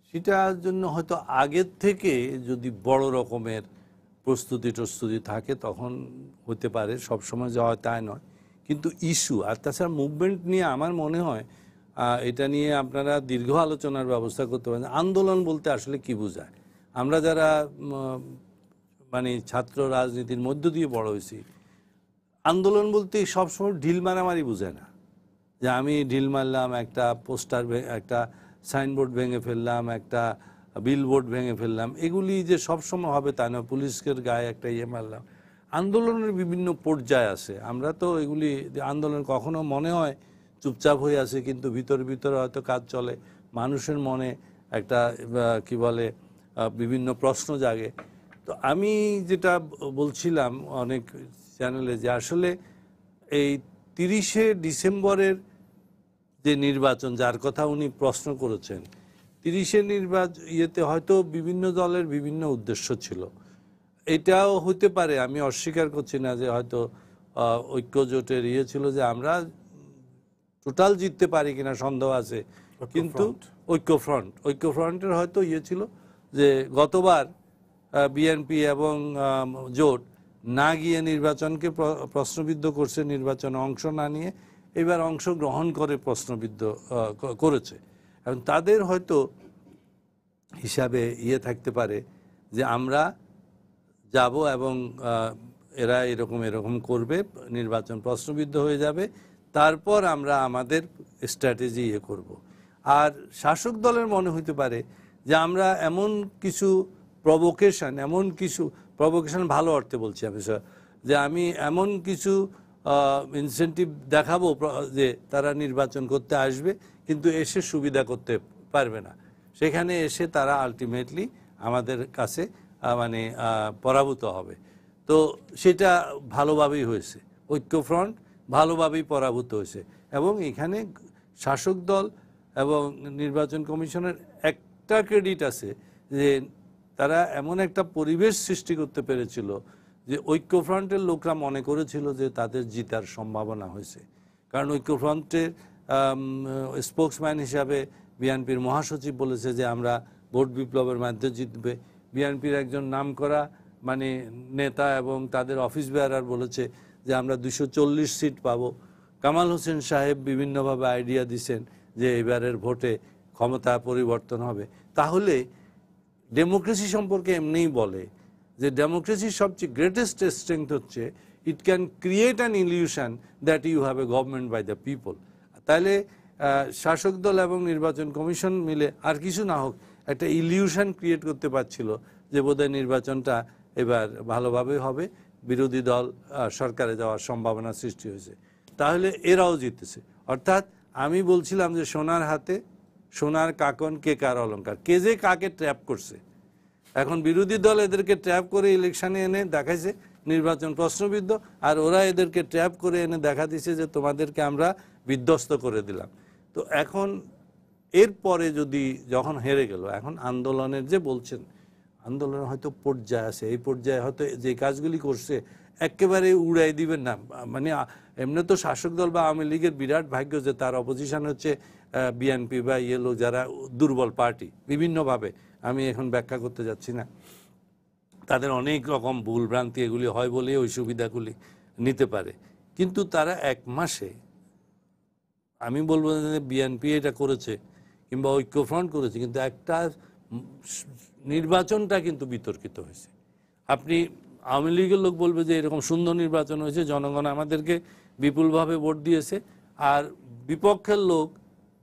সেটার জন্য হয়তো আগের থেকে যদি বড় রকমের প্রস্তুতি থাকে তখন হতে পারে, সবসময় যা হয় তাই নয়। কিন্তু ইস্যু আর তাছাড়া মুভমেন্ট নিয়ে আমার মনে হয় এটা নিয়ে আপনারা দীর্ঘ আলোচনার ব্যবস্থা করতে পারেন। আন্দোলন বলতে আসলে কি বোঝায়? আমরা যারা মানে ছাত্র রাজনীতির মধ্য দিয়ে বড় হয়েছি, আন্দোলন বলতে সবসময় ঢিল মারামারি বোঝায় না, যে আমি ঢিল মারলাম, একটা পোস্টার, একটা সাইনবোর্ড ভেঙে ফেললাম, একটা বিলবোর্ড ভেঙে ফেললাম, এগুলি যে সবসময় হবে তা নয়। পুলিশের গায়ে একটা মারলাম। আন্দোলনের বিভিন্ন পর্যায় আছে। আমরা তো এগুলি আন্দোলন কখনো মনে হয় চুপচাপ হয়ে আছে, কিন্তু ভিতরে হয়তো কাজ চলে, মানুষের মনে একটা কি বলে বিভিন্ন প্রশ্ন জাগে। তো আমি যেটা বলছিলাম অনেক চ্যানেলে, যে আসলে এই 30শে ডিসেম্বরের যে নির্বাচন, যার কথা উনি প্রশ্ন করেছেন, 30শে ইয়েতে হয়তো বিভিন্ন দলের বিভিন্ন উদ্দেশ্য ছিল। এটাও হতে পারে, আমি অস্বীকার করছি না যে হয়তো ঐক্য জোটের ছিল যে আমরা টোটাল জিততে পারি কিনা সন্দেহ আছে, কিন্তু ঐক্যফ্রন্টের হয়তো ছিল যে গতবার বিএনপি এবং জোট না গিয়ে নির্বাচনকে প্রশ্নবিদ্ধ করছে, নির্বাচনে অংশ না নিয়ে এবার অংশগ্রহণ করে প্রশ্নবিদ্ধ করেছে। এবং তাদের হয়তো হিসাবে থাকতে পারে যে আমরা যাব এবং এরা এরকম করবে, নির্বাচন প্রশ্নবিদ্ধ হয়ে যাবে, তারপর আমরা আমাদের স্ট্র্যাটেজি করব। আর শাসক দলের মনে হইতে পারে যে আমরা এমন কিছু প্রভোকেশন ভালো অর্থে বলছি আমি, যে আমি এমন কিছু ইনসেন্টিভ দেখাবো যে তারা নির্বাচন করতে আসবে কিন্তু এসে সুবিধা করতে পারবে না, সেখানে এসে তারা আলটিমেটলি আমাদের কাছে মানে পরাভূত হবে। তো সেটা ভালোভাবেই হয়েছে, ঐক্যফ্রন্ট ভালোভাবেই পরাভূত হয়েছে। এবং এখানে শাসক দল এবং নির্বাচন কমিশনের একটা ক্রেডিট আছে যে তারা এমন একটা পরিবেশ সৃষ্টি করতে পেরেছিল যে ঐক্যফ্রন্টের লোকরা মনে করেছিল যে তাদের জিতার সম্ভাবনা হয়েছে। কারণ ঐক্যফ্রন্টের স্পোকসম্যান হিসাবে বিএনপির মহাসচিব বলেছে যে আমরা ভোট বিপ্লবের মাধ্যমে জিতবে। বিএনপির একজন নামকরা মানে নেতা এবং তাদের অফিস বেয়ারার বলেছে যে আমরা 240 সিট পাবো। কামাল হোসেন সাহেব বিভিন্নভাবে আইডিয়া দিচ্ছেন যে এবারের ভোটে ক্ষমতা পরিবর্তন হবে। তাহলে ডেমোক্রেসি সম্পর্কে এমনিই বলে যে ডেমোক্রেসির সবচেয়ে গ্রেটেস্ট স্ট্রেংথ হচ্ছে it can create an illusion that you have a government by the people. তাহলে শাসক দল এবং নির্বাচন কমিশন মিলে আর কিছু না হোক একটা ইলিউশন ক্রিয়েট করতে পারছিল যে বোধহয় নির্বাচনটা এবার ভালোভাবে হবে, বিরোধী দল সরকারে যাওয়ার সম্ভাবনা সৃষ্টি হয়েছে, তাহলে এরাও জিতেছে। অর্থাৎ আমি বলছিলাম যে সোনার হাতে সোনার কাকন কে কার অলঙ্কার, কে যে কাকে ট্র্যাপ করছে। এখন বিরোধী দল এদেরকে ট্র্যাপ করে ইলেকশনে এনে দেখাইছে নির্বাচন প্রশ্নবিদ্ধ, আর ওরা এদেরকে ট্র্যাপ করে এনে দেখা দিছে যে তোমাদেরকে আমরা বিধ্বস্ত করে দিলাম। তো এখন এরপরে যদি যখন হেরে গেল, এখন আন্দোলনের যে বলছেন, আন্দোলনের হয়তো পর্যায়ে আছে, এই পর্যায়ে হয়তো যে কাজগুলি করছে একেবারে উড়াই দিবেন না। মানে এমনি তো শাসক দল বা আওয়ামী লীগের বিরাট ভাগ্য যে তার অপোজিশন হচ্ছে বিএনপি বা ইয়েলো, যারা দুর্বল পার্টি বিভিন্নভাবে, আমি এখন ব্যাখ্যা করতে যাচ্ছি না, তাদের অনেক রকম ভুল ভ্রান্তি এগুলি হয় বলে ওই সুবিধাগুলি নিতে পারে। কিন্তু তারা এক মাসে, আমি বলবো যে বিএনপি এটা করেছে কিংবা ঐক্যফ্রন্ট করেছে, কিন্তু একটা নির্বাচনটা কিন্তু বিতর্কিত হয়েছে। আপনি আওয়ামী লীগের লোক বলবে যে এরকম সুন্দর নির্বাচন হয়েছে, জনগণ আমাদেরকে বিপুলভাবে ভোট দিয়েছে, আর বিপক্ষের লোক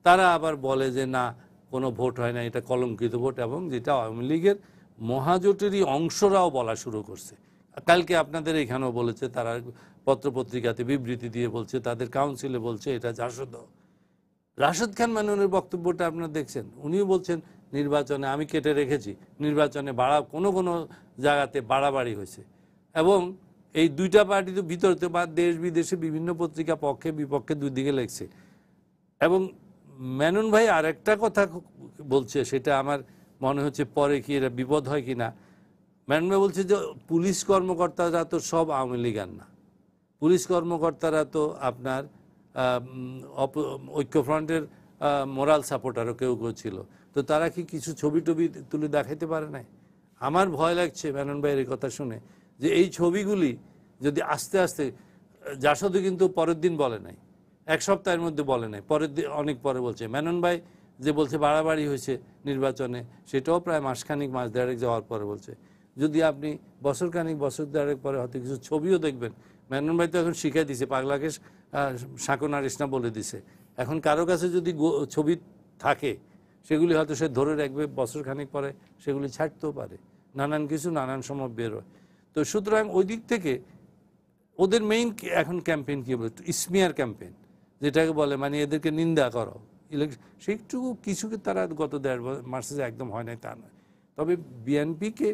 তারা আবার বলে যে না কোনো ভোট হয় না, এটা কলঙ্কিত ভোট, এবং যেটা আওয়ামী লীগের মহাজোটেরই অংশরাও বলা শুরু করছে। কালকে আপনাদের এখানেও বলেছে, তারা পত্রপত্রিকাতে বিবৃতি দিয়ে বলছে, তাদের কাউন্সিলে বলছে এটা জাসদ। রাশেদ খান মামুনের বক্তব্যটা আপনারা দেখছেন, উনিও বলছেন নির্বাচনে আমি কেটে রেখেছি, নির্বাচনে কোনো কোনো জায়গাতে বাড়াবাড়ি হয়েছে। এবং এই দুইটা পার্টি তো ভিতরতে বা দেশ বিদেশে বিভিন্ন পত্রিকা পক্ষে বিপক্ষে দুই দিকে লেখছে। এবং মেনন ভাই আরেকটা কথা বলছে, সেটা আমার মনে হচ্ছে পরে কি এটা বিপদ হয় কি না। মেনন ভাই বলছে যে পুলিশ কর্মকর্তারা তো সব আওয়ামী লীগার না, পুলিশ কর্মকর্তারা তো আপনার ঐক্যফ্রন্টের মোরাল সাপোর্টারও কেউ কেউ ছিল, তো তারা কি কিছু ছবি টবি তুলে দেখাইতে পারে নাই? আমার ভয় লাগছে মেনন ভাইয়ের এই কথা শুনে, যে এই ছবিগুলি যদি আস্তে আস্তে, জাসদও কিন্তু পরের দিন বলে নাই, এক সপ্তাহের মধ্যে বলে নাই, পরের দিন অনেক পরে বলছে। মেনন ভাই যে বলছে বাড়াবাড়ি হয়েছে নির্বাচনে, সেটাও প্রায় মাসখানিক মাস দেড়েক যাওয়ার পরে বলছে। যদি আপনি বছরখানিক বছর দেড়েক পরে হয়তো কিছু ছবিও দেখবেন। মেনন ভাই তো এখন শিখাই দিছে, পাগলাকে শাঁকো নারিস না বলে দিছে। এখন কারো কাছে যদি ছবি থাকে সেগুলি হয়তো সে ধরে রাখবে, বছরখানিক পরে সেগুলি ছাড়তেও পারে, নানান কিছু নানান সময় বের হয়। তো সুতরাং ওই দিক থেকে ওদের মেইন এখন ক্যাম্পেইন কী বলে, ইসমিয়ার ক্যাম্পেইন যেটাকে বলে, মানে এদেরকে নিন্দা করো। সেইটুকু কিছুকে তারা গত 1.5 মাসে একদম হয় নাই তা নয়। তবে বিএনপিকে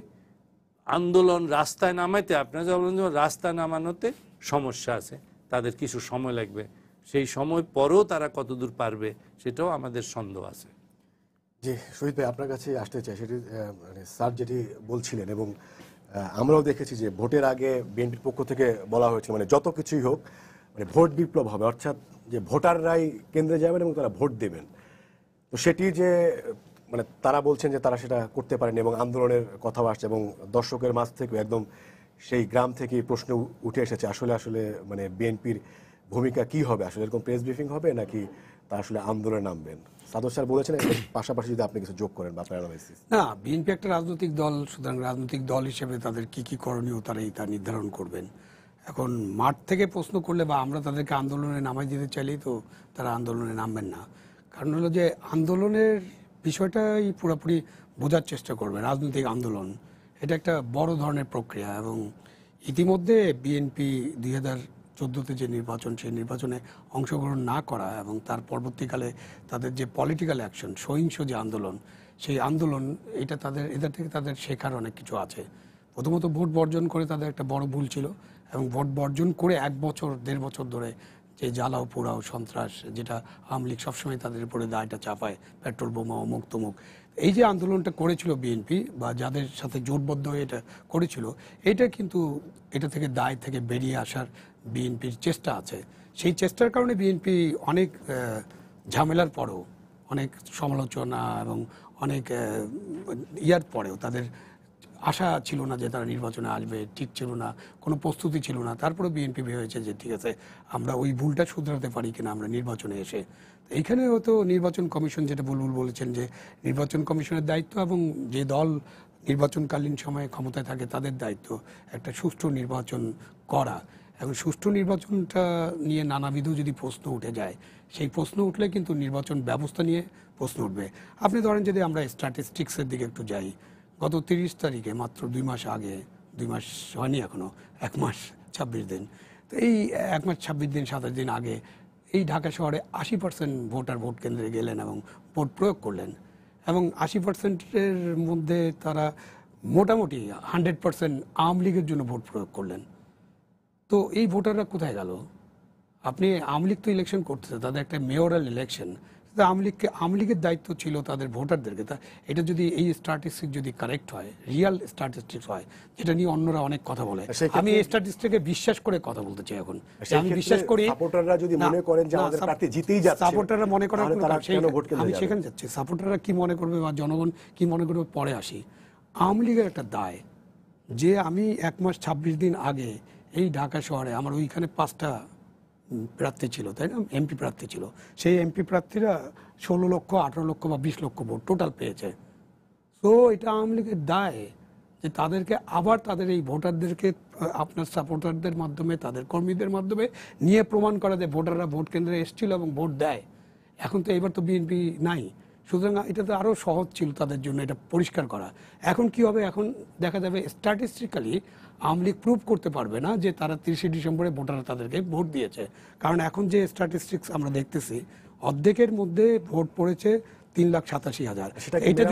আন্দোলন রাস্তায় নামাইতে, আপনারা যা বলেন রাস্তায় নামানোতে সমস্যা আছে, তাদের কিছু সময় লাগবে, সেই সময় পরেও তারা কতদূর পারবে সেটাও আমাদের সন্দেহ আছে।
জি শহীদ ভাই, আপনার কাছে আসতে চাই, সেটি মানে স্যার যেটি বলছিলেন, এবং আমরাও দেখেছি যে ভোটের আগে বিএনপির পক্ষ থেকে বলা হয়েছে মানে যত কিছুই হোক মানে ভোট বিপ্লব হবে, অর্থাৎ যে ভোটাররাই কেন্দ্রে যাবেন এবং তারা ভোট দেবেন। তো সেটি যে মানে তারা বলছেন যে তারা সেটা করতে পারেনি, এবং আন্দোলনের কথাও আসছে, এবং দর্শকের মাঝ থেকে একদম সেই গ্রাম থেকে প্রশ্ন উঠে এসেছে আসলে মানে বিএনপির ভূমিকা কি হবে, আসলে এরকম প্রেস ব্রিফিং হবে নাকি তারা আসলে আন্দোলনে নামবেন? সাদর স্যার বলেছেন, পাশাপাশি যদি আপনি কিছু যোগ করেন বা আপনার অ্যানালাইসিস।
না, বিএনপি একটা রাজনৈতিক দল, সুতরাং রাজনৈতিক দল হিসেবে তাদের কি কি করণীয় তারাই তা নির্ধারণ করবেন। এখন মাঠ থেকে প্রশ্ন করলে বা আমরা তাদেরকে আন্দোলনে নামাই দিতে চাইলেই তো তারা আন্দোলনে নামবেন না। কারণ হলো যে আন্দোলনের বিষয়টাই পুরোপুরি বোঝার চেষ্টা করবে। রাজনৈতিক আন্দোলন এটা একটা বড় ধরনের প্রক্রিয়া, এবং ইতিমধ্যে বিএনপি 2014-তে যে নির্বাচন, সেই নির্বাচনে অংশগ্রহণ না করা এবং তার পরবর্তীকালে তাদের যে পলিটিক্যাল অ্যাকশন, সহিংস যে আন্দোলন, সেই আন্দোলন এটা এদের থেকে তাদের শেখার অনেক কিছু আছে। প্রথমত ভোট বর্জন করে তাদের একটা বড় ভুল ছিল, এবং ভোট বর্জন করে 1 বছর 1.5 বছর ধরে যে জ্বালাও পোড়াও সন্ত্রাস, যেটা আওয়ামী লীগ সবসময় তাদের উপরে দায়টা চাপায়, পেট্রোল বোমা অমুক তমুক, এই যে আন্দোলনটা করেছিল বিএনপি বা যাদের সাথে জোটবদ্ধ হয়ে এটা করেছিল, এটা কিন্তু এটা থেকে দায় থেকে বেরিয়ে আসার বিএনপির চেষ্টা আছে। সেই চেষ্টার কারণে বিএনপি অনেক ঝামেলার পরেও, অনেক সমালোচনা এবং অনেক ইয়ার পরেও, তাদের আশা ছিল না যে তারা নির্বাচনে আসবে, ঠিক ছিল না, কোনো প্রস্তুতি ছিল না, তারপরে বিএনপি ভেবেছে যে ঠিক আছে আমরা ওই ভুলটা শুধরাতে পারি কিনা আমরা নির্বাচনে এসে। এইখানে হয়তো নির্বাচন কমিশন, যেটা বুলবুল বলেছেন যে নির্বাচন কমিশনের দায়িত্ব এবং যে দল নির্বাচনকালীন সময়ে ক্ষমতায় থাকে তাদের দায়িত্ব একটা সুষ্ঠু নির্বাচন করা। এখন সুষ্ঠু নির্বাচনটা নিয়ে নানাবিধ যদি প্রশ্ন উঠে যায়, সেই প্রশ্ন উঠলে কিন্তু নির্বাচন ব্যবস্থা নিয়ে প্রশ্ন উঠবে। আপনি ধরেন যদি আমরা স্ট্যাটিস্টিক্সের দিকে একটু যাই, গত 30 তারিখে মাত্র 2 মাস আগে, 2 মাস হয়নি এখনো, 1 মাস 26 দিন, তো এই 1 মাস 26 দিন 27 দিন আগে এই ঢাকা শহরে 80% ভোটার ভোট কেন্দ্রে গেলেন এবং ভোট প্রয়োগ করলেন, এবং 80%-এর মধ্যে তারা মোটামুটি 100% আওয়ামী লীগের জন্য ভোট প্রয়োগ করলেন। তো এই ভোটাররা কোথায় গেল? আপনি আওয়ামী লীগ তো ইলেকশন করতেছে, তাদের একটা মেয়রাল ইলেকশন, আওয়ামী লীগের দায়িত্ব ছিল তাদের ভোটারদেরকে। তা এটা যদি এই স্ট্যাটিস্টিক্স যদি কারেক্ট হয়, রিয়াল স্ট্যাটিস্টিক্স হয়, যেটা নিয়ে অন্যরা অনেক কথা বলে, আমি এই স্ট্যাটিস্টিক্সকে বিশ্বাস করে কথা বলতে চাই এখন। আমি বিশ্বাস করি
সাপোর্টাররা যদি মনে করেন যে আমাদের প্রার্থী জিতেই যাচ্ছে,
সাপোর্টাররা মনে করার
তাহলে তারা কেন ভোট কেন্দ্রে
আমি
যাবে?
সেখানে যাচ্ছি, সাপোর্টাররা কি মনে করবে বা জনগণ কি মনে করবে পরে আসি। আওয়ামী লীগের একটা দায় যে আমি 1 মাস 26 দিন আগে এই ঢাকা শহরে আমার ওইখানে 5টা প্রার্থী ছিল, তাই না, এমপি প্রার্থী ছিল, সেই এমপি প্রার্থীরা 16 লক্ষ 18 লক্ষ বা 20 লক্ষ ভোট টোটাল পেয়েছে। তো এটা আওয়ামী লীগের দায় যে তাদেরকে আবার তাদের এই ভোটারদেরকে আপনার সাপোর্টারদের মাধ্যমে, তাদের কর্মীদের মাধ্যমে নিয়ে প্রমাণ করা যে ভোটাররা ভোট কেন্দ্রে এসেছিল এবং ভোট দেয়। এখন তো এবার তো বিএনপি নাই, সুতরাং এটা তো আরও সহজ ছিল তাদের জন্য এটা পরিষ্কার করা। এখন কি হবে? এখন দেখা যাবে স্ট্যাটিস্টিক্যালি আওয়ামী লীগ প্রুভ করতে পারবে না যে তারা 30শে ডিসেম্বরে ভোটাররা তাদেরকে ভোট দিয়েছে, কারণ এখন যে স্ট্যাটিস্টিক্স আমরা দেখতেছি অর্ধেকের মধ্যে ভোট পড়েছে 3,87,000। এটা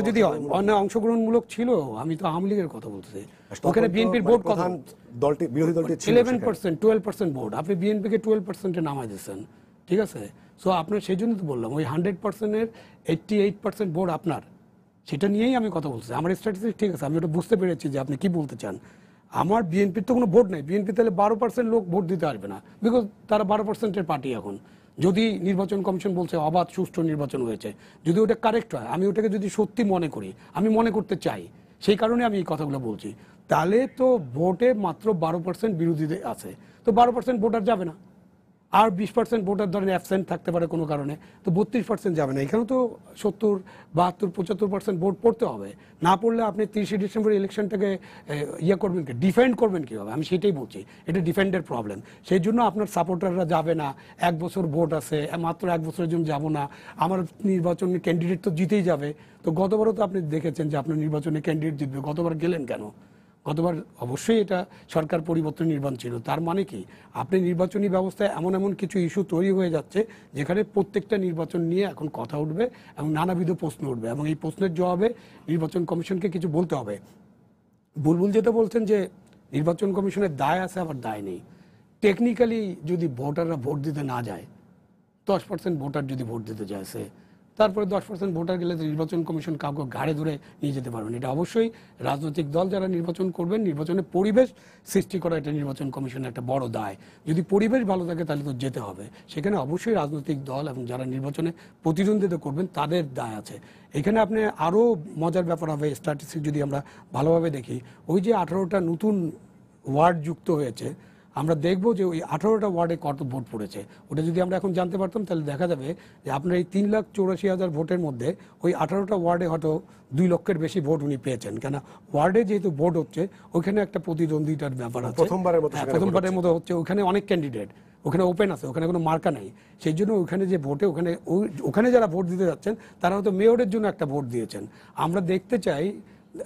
যদি অংশগ্রহণমূলক ছিল, আমি তো আওয়ামী লীগের কথা বলতেছি, ওখানে বিএনপির ভোট কত?
বিরোধী দলটি
11%, 12% ভোট, আপনি বিএনপিকে 12%-এ নামাই দিচ্ছেন, ঠিক আছে? সো আপনার সেই জন্য তো বললাম ওই 100%-এর 88% ভোট আপনার, সেটা নিয়েই আমি কথা বলছি। আমার স্ট্যাটিস্টিক্স ঠিক আছে, আমি ওটা বুঝতে পেরেছি যে আপনি কি বলতে চান। আমার বিএনপির তো কোনো ভোট নেই, বিএনপি তাহলে 12% লোক ভোট দিতে পারবে না, বিকজ তারা 12%-এর পার্টি। এখন যদি নির্বাচন কমিশন বলছে অবাধ সুষ্ঠু নির্বাচন হয়েছে, যদি ওটা কারেক্ট হয়, আমি ওটাকে যদি সত্যি মনে করি, আমি মনে করতে চাই, সেই কারণে আমি এই কথাগুলো বলছি, তাহলে তো ভোটে মাত্র 12% বিরোধী আছে, তো 12% ভোটার যাবে না। আর 20% ভোটার ধরেন অ্যাবসেন্ট থাকতে পারে কোনো কারণে, তো 32% যাবে না। এখানে তো 70, 72, 75% ভোট পড়তে হবে। না পড়লে আপনি 30শে ডিসেম্বর ইলেকশনটাকে ইয়ে করবেন কি, ডিফেন্ড করবেন কীভাবে? আমি সেটাই বলছি, এটা ডিফেন্ডের প্রবলেম। সেই জন্য আপনার সাপোর্টাররা যাবে না, 1 বছর ভোট আছে, মাত্র 1 বছরের জন্য যাব না, আমার নির্বাচনী ক্যান্ডিডেট তো জিতেই যাবে। তো গতবারও তো আপনি দেখেছেন যে আপনার নির্বাচনে ক্যান্ডিডেট জিতবে, গতবার গেলেন কেন? গতবার অবশ্যই এটা সরকার পরিবর্তন নির্বাচন ছিল, তার মানে কি আপনি নির্বাচনী ব্যবস্থায় এমন এমন কিছু ইস্যু তৈরি হয়ে যাচ্ছে যেখানে প্রত্যেকটা নির্বাচন নিয়ে এখন কথা উঠবে এবং নানাবিধ প্রশ্ন উঠবে, এবং এই প্রশ্নের জবাবে নির্বাচন কমিশনকে কিছু বলতে হবে। বুলবুল যেটা বলছেন যে নির্বাচন কমিশনের দায় আছে আবার দায় নেই, টেকনিক্যালি যদি ভোটাররা ভোট দিতে না যায়, 10% ভোটার যদি ভোট দিতে যায়, তারপরে 10% ভোটার গেলে নির্বাচন কমিশন কাউকে ঘাড়ে ধরে নিয়ে যেতে পারবেন। এটা অবশ্যই রাজনৈতিক দল যারা নির্বাচন করবেন, নির্বাচনের পরিবেশ সৃষ্টি করা এটা নির্বাচন কমিশনের একটা বড় দায়। যদি পরিবেশ ভালো থাকে তাহলে তো যেতে হবে, সেখানে অবশ্যই রাজনৈতিক দল এবং যারা নির্বাচনে প্রতিদ্বন্দ্বিতা করবেন তাদের দায় আছে। এখানে আপনি আরও মজার ব্যাপার হবে, স্ট্যাটিস্টিক্স যদি আমরা ভালোভাবে দেখি, ওই যে 18টা নতুন ওয়ার্ড যুক্ত হয়েছে, আমরা দেখব যে ওই 18টা ওয়ার্ডে কত ভোট পড়েছে। ওটা যদি আমরা এখন জানতে পারতাম তাহলে দেখা যাবে যে আপনার এই 3,84,000 ভোটের মধ্যে ওই 18টা ওয়ার্ডে হয়তো 2 লক্ষের বেশি ভোট উনি পেয়েছেন, কেন ওয়ার্ডে যেহেতু ভোট হচ্ছে ওইখানে একটা প্রতিদ্বন্দ্বিতার ব্যাপার আছে, প্রথমবারের মতো হচ্ছে, ওখানে অনেক ক্যান্ডিডেট, ওখানে ওপেন আছে, ওখানে কোনো মার্কা নাই, সেই জন্য ওখানে যে ভোটে ওখানে যারা ভোট দিতে যাচ্ছেন তারা হয়তো মেয়রের জন্য একটা ভোট দিয়েছেন। আমরা দেখতে চাই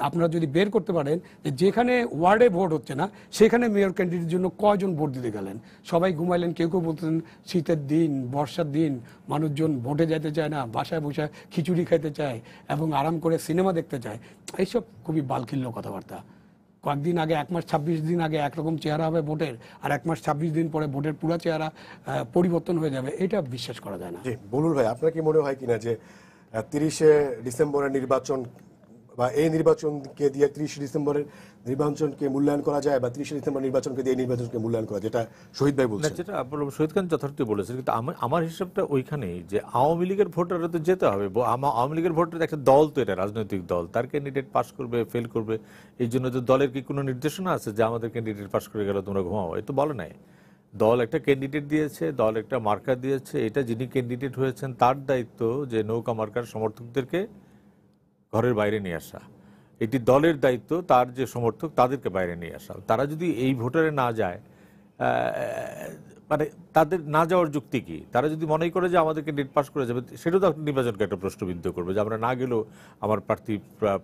আপনারা যদি বের করতে পারেন যে যেখানে ওয়ার্ডে ভোট হচ্ছে না সেখানে মেয়র ক্যান্ডিডেটের জন্য কয়জন ভোট দিতে গেলেন। সবাই ঘুমাইলেন, কেউ কেউ বলতেন শীতের দিন, বর্ষার দিন, মানুষজন ভোটে যেতে চায় না, বাসায় বসে খিচুড়ি খেতে চায় এবং আরাম করে সিনেমা দেখতে চায়। এইসব খুবই বালখিল্য কথাবার্তা। কয়েকদিন আগে, 1 মাস 26 দিন আগে একরকম চেহারা হবে ভোটের, আর 1 মাস 26 দিন পরে ভোটের পুরো চেহারা পরিবর্তন হয়ে যাবে, এটা বিশ্বাস করা যায় না।
বলুন ভাই, আপনার কি মনে হয় কিনা যে 30শে ডিসেম্বরের নির্বাচন বা এই নির্বাচনকে দিয়ে 30 ডিসেম্বরের নির্বাচনকে মূল্যায়ন করা যায়, বা 30 ডিসেম্বর নির্বাচনকে দিয়ে নির্বাচনকে মূল্যায়ন করা, যেটা শহীদ ভাই বলছেন?
যেটা শহীদ খান যথার্থ বলেছেন, কিন্তু আমার হিসাবটা ওইখানেই যে আওয়ামী লীগের ভোটাররা তো যেতে হবে। আওয়ামী লীগের ভোটার একটা দল, তো এটা রাজনৈতিক দল, তার ক্যান্ডিডেট পাস করবে, ফেল করবে, এই জন্য তো দলের কি কোনো নির্দেশনা আছে যে আমাদের ক্যান্ডিডেট পাস করে গেলে তোমরা ঘুমাও? এই তো বলে নাই। দল একটা ক্যান্ডিডেট দিয়েছে, দল একটা মার্কা দিয়েছে, এটা যিনি ক্যান্ডিডেট হয়েছেন তার দায়িত্ব যে নৌকা মার্কার সমর্থকদেরকে ঘরের বাইরে নিয়ে আসা। এটি দলের দায়িত্ব তার যে সমর্থক তাদেরকে বাইরে নিয়ে আসা। তারা যদি এই ভোটারে না যায়, মানে তাদের না যাওয়ার যুক্তি কি? তারা যদি মনে করে যে আমাদেরকে নেট পাস করে যাবে, সেটাও তো নির্বাচনকে একটা প্রশ্নবিদ্ধ করবে যে আমরা না গেলেও আমার প্রার্থী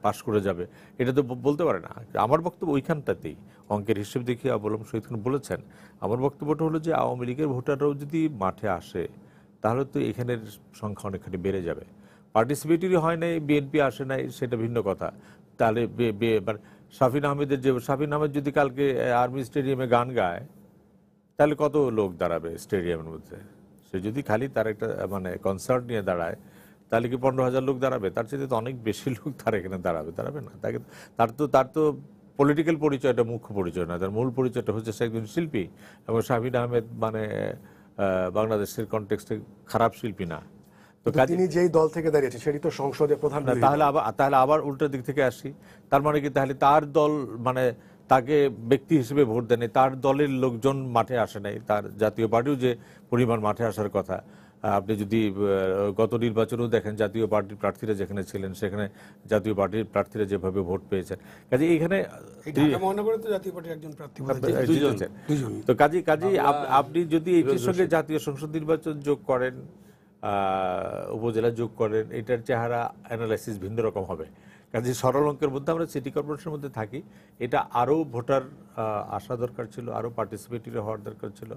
পাস করে যাবে, এটা তো বলতে পারে না। আমার বক্তব্য ওইখানটাতেই, অঙ্কের হিসেব দেখিয়ে অবলম্বন শহীদ খান বলেছেন। আমার বক্তব্যটা হলো যে আওয়ামী লীগের ভোটাররাও যদি মাঠে আসে তাহলে তো এখানের সংখ্যা অনেকখানি বেড়ে যাবে। পার্টিসিপেটরি হয় নাই, বিএনপি আসে নাই, সেটা ভিন্ন কথা। তাহলে শাফিন আহমেদের যে শাফিন আহমেদ যদি কালকে আর্মি স্টেডিয়ামে গান গায় তাহলে কত লোক দাঁড়াবে স্টেডিয়ামের মধ্যে? সে যদি খালি তার একটা মানে কনসার্ট নিয়ে দাঁড়ায় তাহলে কি 15,000 লোক দাঁড়াবে? তার চেয়ে তো অনেক বেশি লোক তার এখানে দাঁড়াবে না। তার তো পলিটিক্যাল পরিচয়টা মুখ্য পরিচয় না, তার মূল পরিচয়টা হচ্ছে সে একজন শিল্পী। এবং শাফিন আহমেদ মানে বাংলাদেশের কনটেক্সটে খারাপ শিল্পী না। তো
তিনি যেই দল থেকে দাঁড়িয়েছে সেটি তো সংসদে প্রধান।
তাহলে আবার উল্টো দিক থেকে আসি, তার মানে কি তাহলে তার দল মানে তাকে ব্যক্তি হিসেবে ভোট দেয়নি, তার দলের লোকজন মাঠে আসে নাই, তার জাতীয় পার্টিও যে পরিমাণ মাঠে আসার কথা। আপনি যদি গত নির্বাচনেও দেখেন জাতীয় পার্টির প্রার্থীরা যেখানে ছিলেন সেখানে জাতীয় পার্টির প্রার্থীরা যেভাবে ভোট পেয়েছেন, কাজে এইখানে তো কাজে আপনি যদি এইটির সঙ্গে জাতীয় সংসদ নির্বাচন যোগ করেন, উপজেলা যোগ করেন, এটার চেহারা অ্যানালাইসিস ভিন্ন রকম হবে। কাজে সরল অঙ্কের মধ্যে আমরা সিটি কর্পোরেশনের মধ্যে থাকি, এটা আরও ভোটার আসা দরকার ছিল, আরও পার্টিসিপেটরি হওয়ার দরকার ছিল।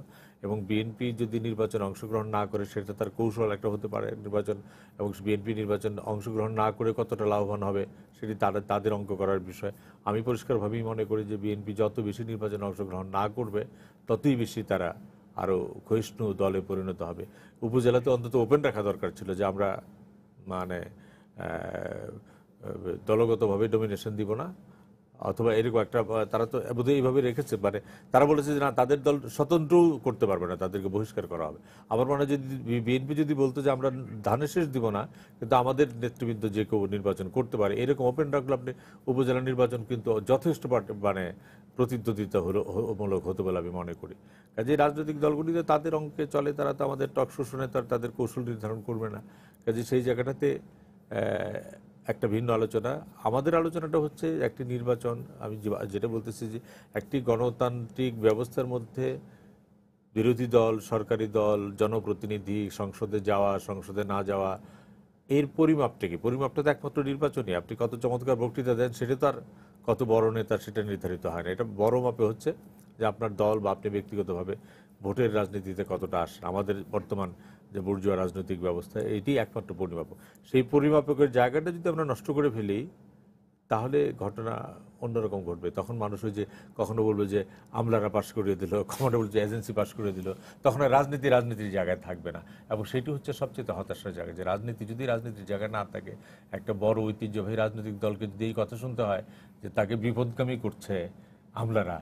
এবং বিএনপি যদি নির্বাচনে অংশগ্রহণ না করে সেটা তার কৌশল একটা হতে পারে নির্বাচন, এবং বিএনপি নির্বাচন অংশগ্রহণ না করে কতটা লাভবান হবে সেটি তাদের অঙ্ক করার বিষয়। আমি পরিষ্কারভাবেই মনে করি যে বিএনপি যত বেশি নির্বাচনে অংশগ্রহণ না করবে ততই বেশি তারা আরও ক্ষয়িষ্ণু দলে পরিণত হবে। উপজেলাতে অন্তত ওপেন রাখা দরকার ছিল যে আমরা মানে দলগতভাবে ডমিনেশন দিব না, অথবা এরকম একটা, তারা তো বোধহয় এইভাবে রেখেছে, মানে তারা বলেছে যে না তাদের দল স্বতন্ত্র করতে পারবে না, তাদেরকে বহিষ্কার করা হবে। আমার মনে হয় যদি বিএনপি যদি বলতো যে আমরা ধানের শেষ দিব না কিন্তু আমাদের নেতৃবৃন্দ যে কেউ নির্বাচন করতে পারে, এরকম ওপেন রাখলে আপনি উপজেলা নির্বাচন কিন্তু যথেষ্ট মানে প্রতিদ্বন্দ্বিতামূলক হতে বলে আমি মনে করি। কাজে রাজনৈতিক দলগুলিতে তাদের অঙ্কে চলে, তারা তো আমাদের টক শোষণে তাদের কৌশল নির্ধারণ করবে না। কাজে সেই জায়গাটাতে একটা ভিন্ন আলোচনা। আমাদের আলোচনাটা হচ্ছে একটি নির্বাচন, আমি যেটা বলতেছি যে একটি গণতান্ত্রিক ব্যবস্থার মধ্যে বিরোধী দল, সরকারি দল, জনপ্রতিনিধি, সংসদে যাওয়া, সংসদে না যাওয়া, এর পরিমাপটা কি? পরিমাপটা তো একমাত্র নির্বাচনই। আপনি কত চমৎকার বক্তৃতা দেন সেটা তো আর কত বড় নেতা সেটা নির্ধারিত হয় না। এটা বড় মাপে হচ্ছে যে আপনার দল বা আপনি ব্যক্তিগতভাবে ভোটের রাজনীতিতে কতটা আসেন। আমাদের বর্তমান যে বুর্জোয়া রাজনৈতিক ব্যবস্থা, এটি একমাত্র পরিমাপক। সেই পরিমাপকের জায়গাটা যদি আমরা নষ্ট করে ফেলি তাহলে ঘটনা অন্যরকম ঘটবে। তখন মানুষ ওই যে কখনো বলবে যে আমলারা পাশ করিয়ে দিল, কখনো বলবে যে এজেন্সি পাশ করে দিল, তখন আর রাজনীতির জায়গায় থাকবে না। এবং সেটি হচ্ছে সবচেয়ে হতাশার জায়গা, যে রাজনীতি যদি রাজনীতির জায়গায় না থাকে, একটা বড় ঐতিহ্যবাহী রাজনৈতিক দলকে যদি এই কথা শুনতে হয় যে তাকে বিপদগামী করছে আমলারা,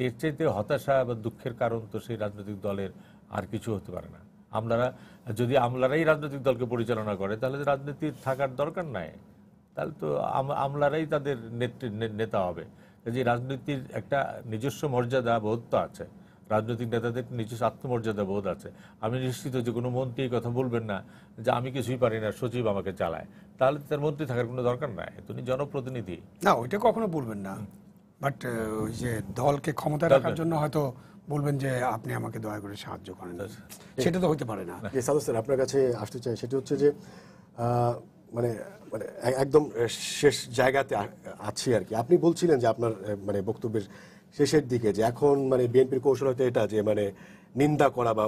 এর চাইতে হতাশা বা দুঃখের কারণ তো সেই রাজনৈতিক দলের আর কিছু হতে পারে না। আমলারাই রাজনৈতিক দলকে পরিচালনা করে তাহলে রাজনীতির থাকার দরকার নাই, তাহলে তো আমলারাই তাদের নেতা হবে। যে রাজনীতির একটা নিজস্ব মর্যাদা বোধ তো আছে, রাজনৈতিক নেতাদের নিজস্ব আত্মমর্যাদা বোধ আছে। আমি নিশ্চিত যে কোনো মন্ত্রী এই কথা বলবেন না যে আমি কিছুই পারি না, সচিব আমাকে চালায়, তাহলে তার মন্ত্রী থাকার কোনো দরকার নাই, তিনি জনপ্রতিনিধি
না, ওইটা কখনো বলবেন না। বাট ওই যে দলকে ক্ষমতা রাখার জন্য হয়তো বলবেন যে আপনি আমাকে দয়া করে সাহায্য করেন, সেটা তো হতে পারে না।
সাদত স্যার, আপনার কাছে আসতে চাই, সেটি হচ্ছে যে মানে মানে একদম শেষ জায়গাতে আছি আর কি। আপনি বলছিলেন যে আপনার মানে বক্তব্যের শেষের দিকে যে এখন মানে বিএনপির কৌশল হয়তো এটা যে মানে নিন্দা করা বা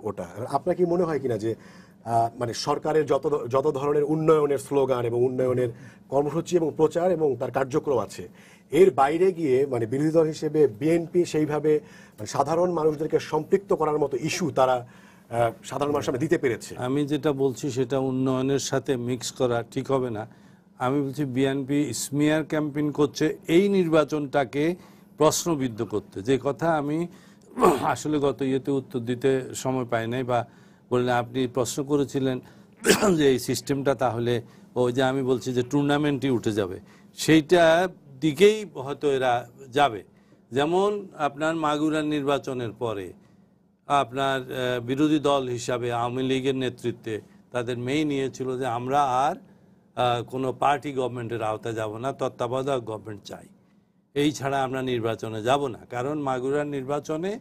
ওটা আপনার কি মনে হয় কিনা যে মানে সরকারের যত ধরনের উন্নয়নের স্লোগান এবং উন্নয়নের কর্মসূচি এবং প্রচার এবং তার কার্যক্রম আছে, এর বাইরে গিয়ে মানে বিরোধী দল হিসেবে বিএনপি সেইভাবে মানে সাধারণ মানুষদেরকে সম্পৃক্ত করার মতো ইস্যু তারা সাধারণ মানুষের সামনে দিতে পেরেছে?
আমি যেটা বলছি সেটা উন্নয়নের সাথে মিক্স করা ঠিক হবে না। আমি বলছি বিএনপি স্মিয়ার ক্যাম্পেইন করছে এই নির্বাচনটাকে প্রশ্নবিদ্ধ করতে, যে কথা আমি আসলে গত ইয়েতে উত্তর দিতে সময় পাই নাই, বা বললেন আপনি প্রশ্ন করেছিলেন যে এই সিস্টেমটা তাহলে ওই যে আমি বলছি যে টুর্নামেন্টই উঠে যাবে, সেইটা দিকেই হয়তো এরা যাবে। যেমন আপনার মাগুরার নির্বাচনের পরে আপনার বিরোধী দল হিসাবে আওয়ামী লীগের নেতৃত্বে তাদের মেই নিয়েছিল যে আমরা আর কোনো পার্টি গভর্নমেন্টের আওতায় যাব না, তত্ত্বাবধায়ক গভর্নমেন্ট চাই। এই ছাড়া আমরা নির্বাচনে যাব না। কারণ মাগুরার নির্বাচনে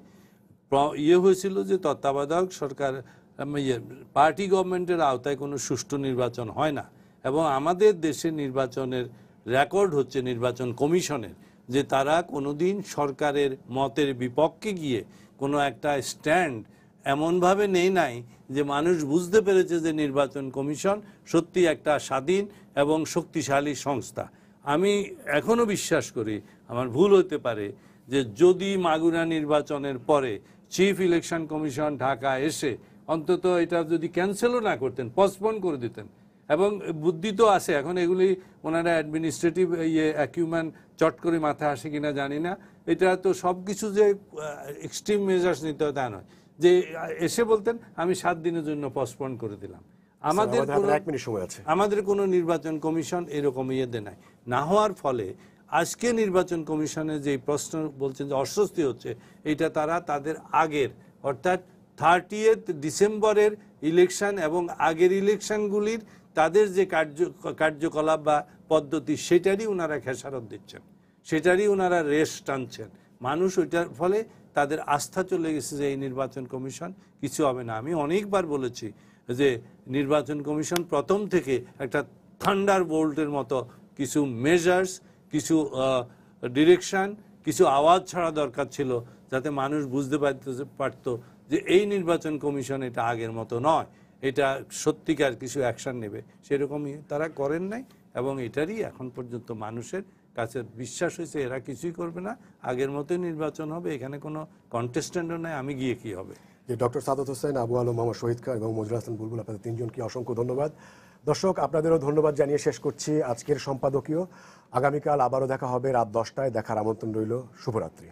হয়েছিল যে তত্ত্বাবধায়ক সরকার পার্টি গভর্নমেন্টের আওতায় কোনো সুষ্ঠু নির্বাচন হয় না। এবং আমাদের দেশে নির্বাচনের রেকর্ড হচ্ছে নির্বাচন কমিশনের, যে তারা কোনোদিন সরকারের মতের বিপক্ষে গিয়ে কোনো একটা স্ট্যান্ড এমনভাবে নেই নাই যে মানুষ বুঝতে পেরেছে যে নির্বাচন কমিশন সত্যি একটা স্বাধীন এবং শক্তিশালী সংস্থা। আমি এখনো বিশ্বাস করি, আমার ভুল হতে পারে, যে যদি মাগুরা নির্বাচনের পরে চিফ ইলেকশন কমিশন ঢাকা এসে অন্তত এটা যদি ক্যান্সেলও না করতেন, পসপোন করে দিতেন, এবং বুদ্ধি তো আছে এখন, এগুলি ওনারা অ্যাডমিনিস্ট্রেটিভ অ্যাকিউম্যান চট করে মাথায় আসে কিনা জানি না, এটা তো সব কিছু যে এক্সট্রিম মেজার্স নিতে হয় তা নয়, যে এসে বলতেন আমি 7 দিনের জন্য পসপোন করে দিলাম। আমাদের কোনো নির্বাচন কমিশন এরকম ইয়েতে নাই। না হওয়ার ফলে আজকে নির্বাচন কমিশনের যে প্রশ্ন বলছেন যে অস্বস্তি হচ্ছে, এটা তারা তাদের আগের অর্থাৎ 30 ডিসেম্বরের ইলেকশন এবং আগের ইলেকশনগুলির তাদের যে কার্যকলাপ বা পদ্ধতি সেটারই ওনারা খেসারত দিচ্ছেন, সেটারই ওনারা রেশ টানছেন। মানুষ ওইটার ফলে তাদের আস্থা চলে গেছে যে এই নির্বাচন কমিশন কিছু হবে না। আমি অনেকবার বলেছি যে নির্বাচন কমিশন প্রথম থেকে একটা থান্ডার বোল্টের মতো কিছু মেজার্স, কিছু ডিরেকশন, কিছু আওয়াজ ছাড়া দরকার ছিল, যাতে মানুষ বুঝতে পারতো যে এই নির্বাচন কমিশন এটা আগের মতো নয়, এটা সত্যিকার কিছু অ্যাকশন নেবে। সেরকমই তারা করেন নাই, এবং এটারই এখন পর্যন্ত মানুষের কাছে বিশ্বাস হয়েছে এরা কিছুই করবে না, আগের মতোই নির্বাচন হবে, এখানে কোনো কন্টেস্ট্যান্টও নাই, আমি গিয়ে কি হবে।
যে ডক্টর সাদত হোসেন, আবু আলম, মোহাম্মদ শহীদ খান এবং মজরুল হাসান বুলবুল, আপনাদের তিনজনকে অসংখ্য ধন্যবাদ। দর্শক, আপনাদেরও ধন্যবাদ জানিয়ে শেষ করছি আজকের সম্পাদকীয়। আগামীকাল আবারও দেখা হবে রাত 10টায়। দেখার আমন্ত্রণ রইল। শুভরাত্রি।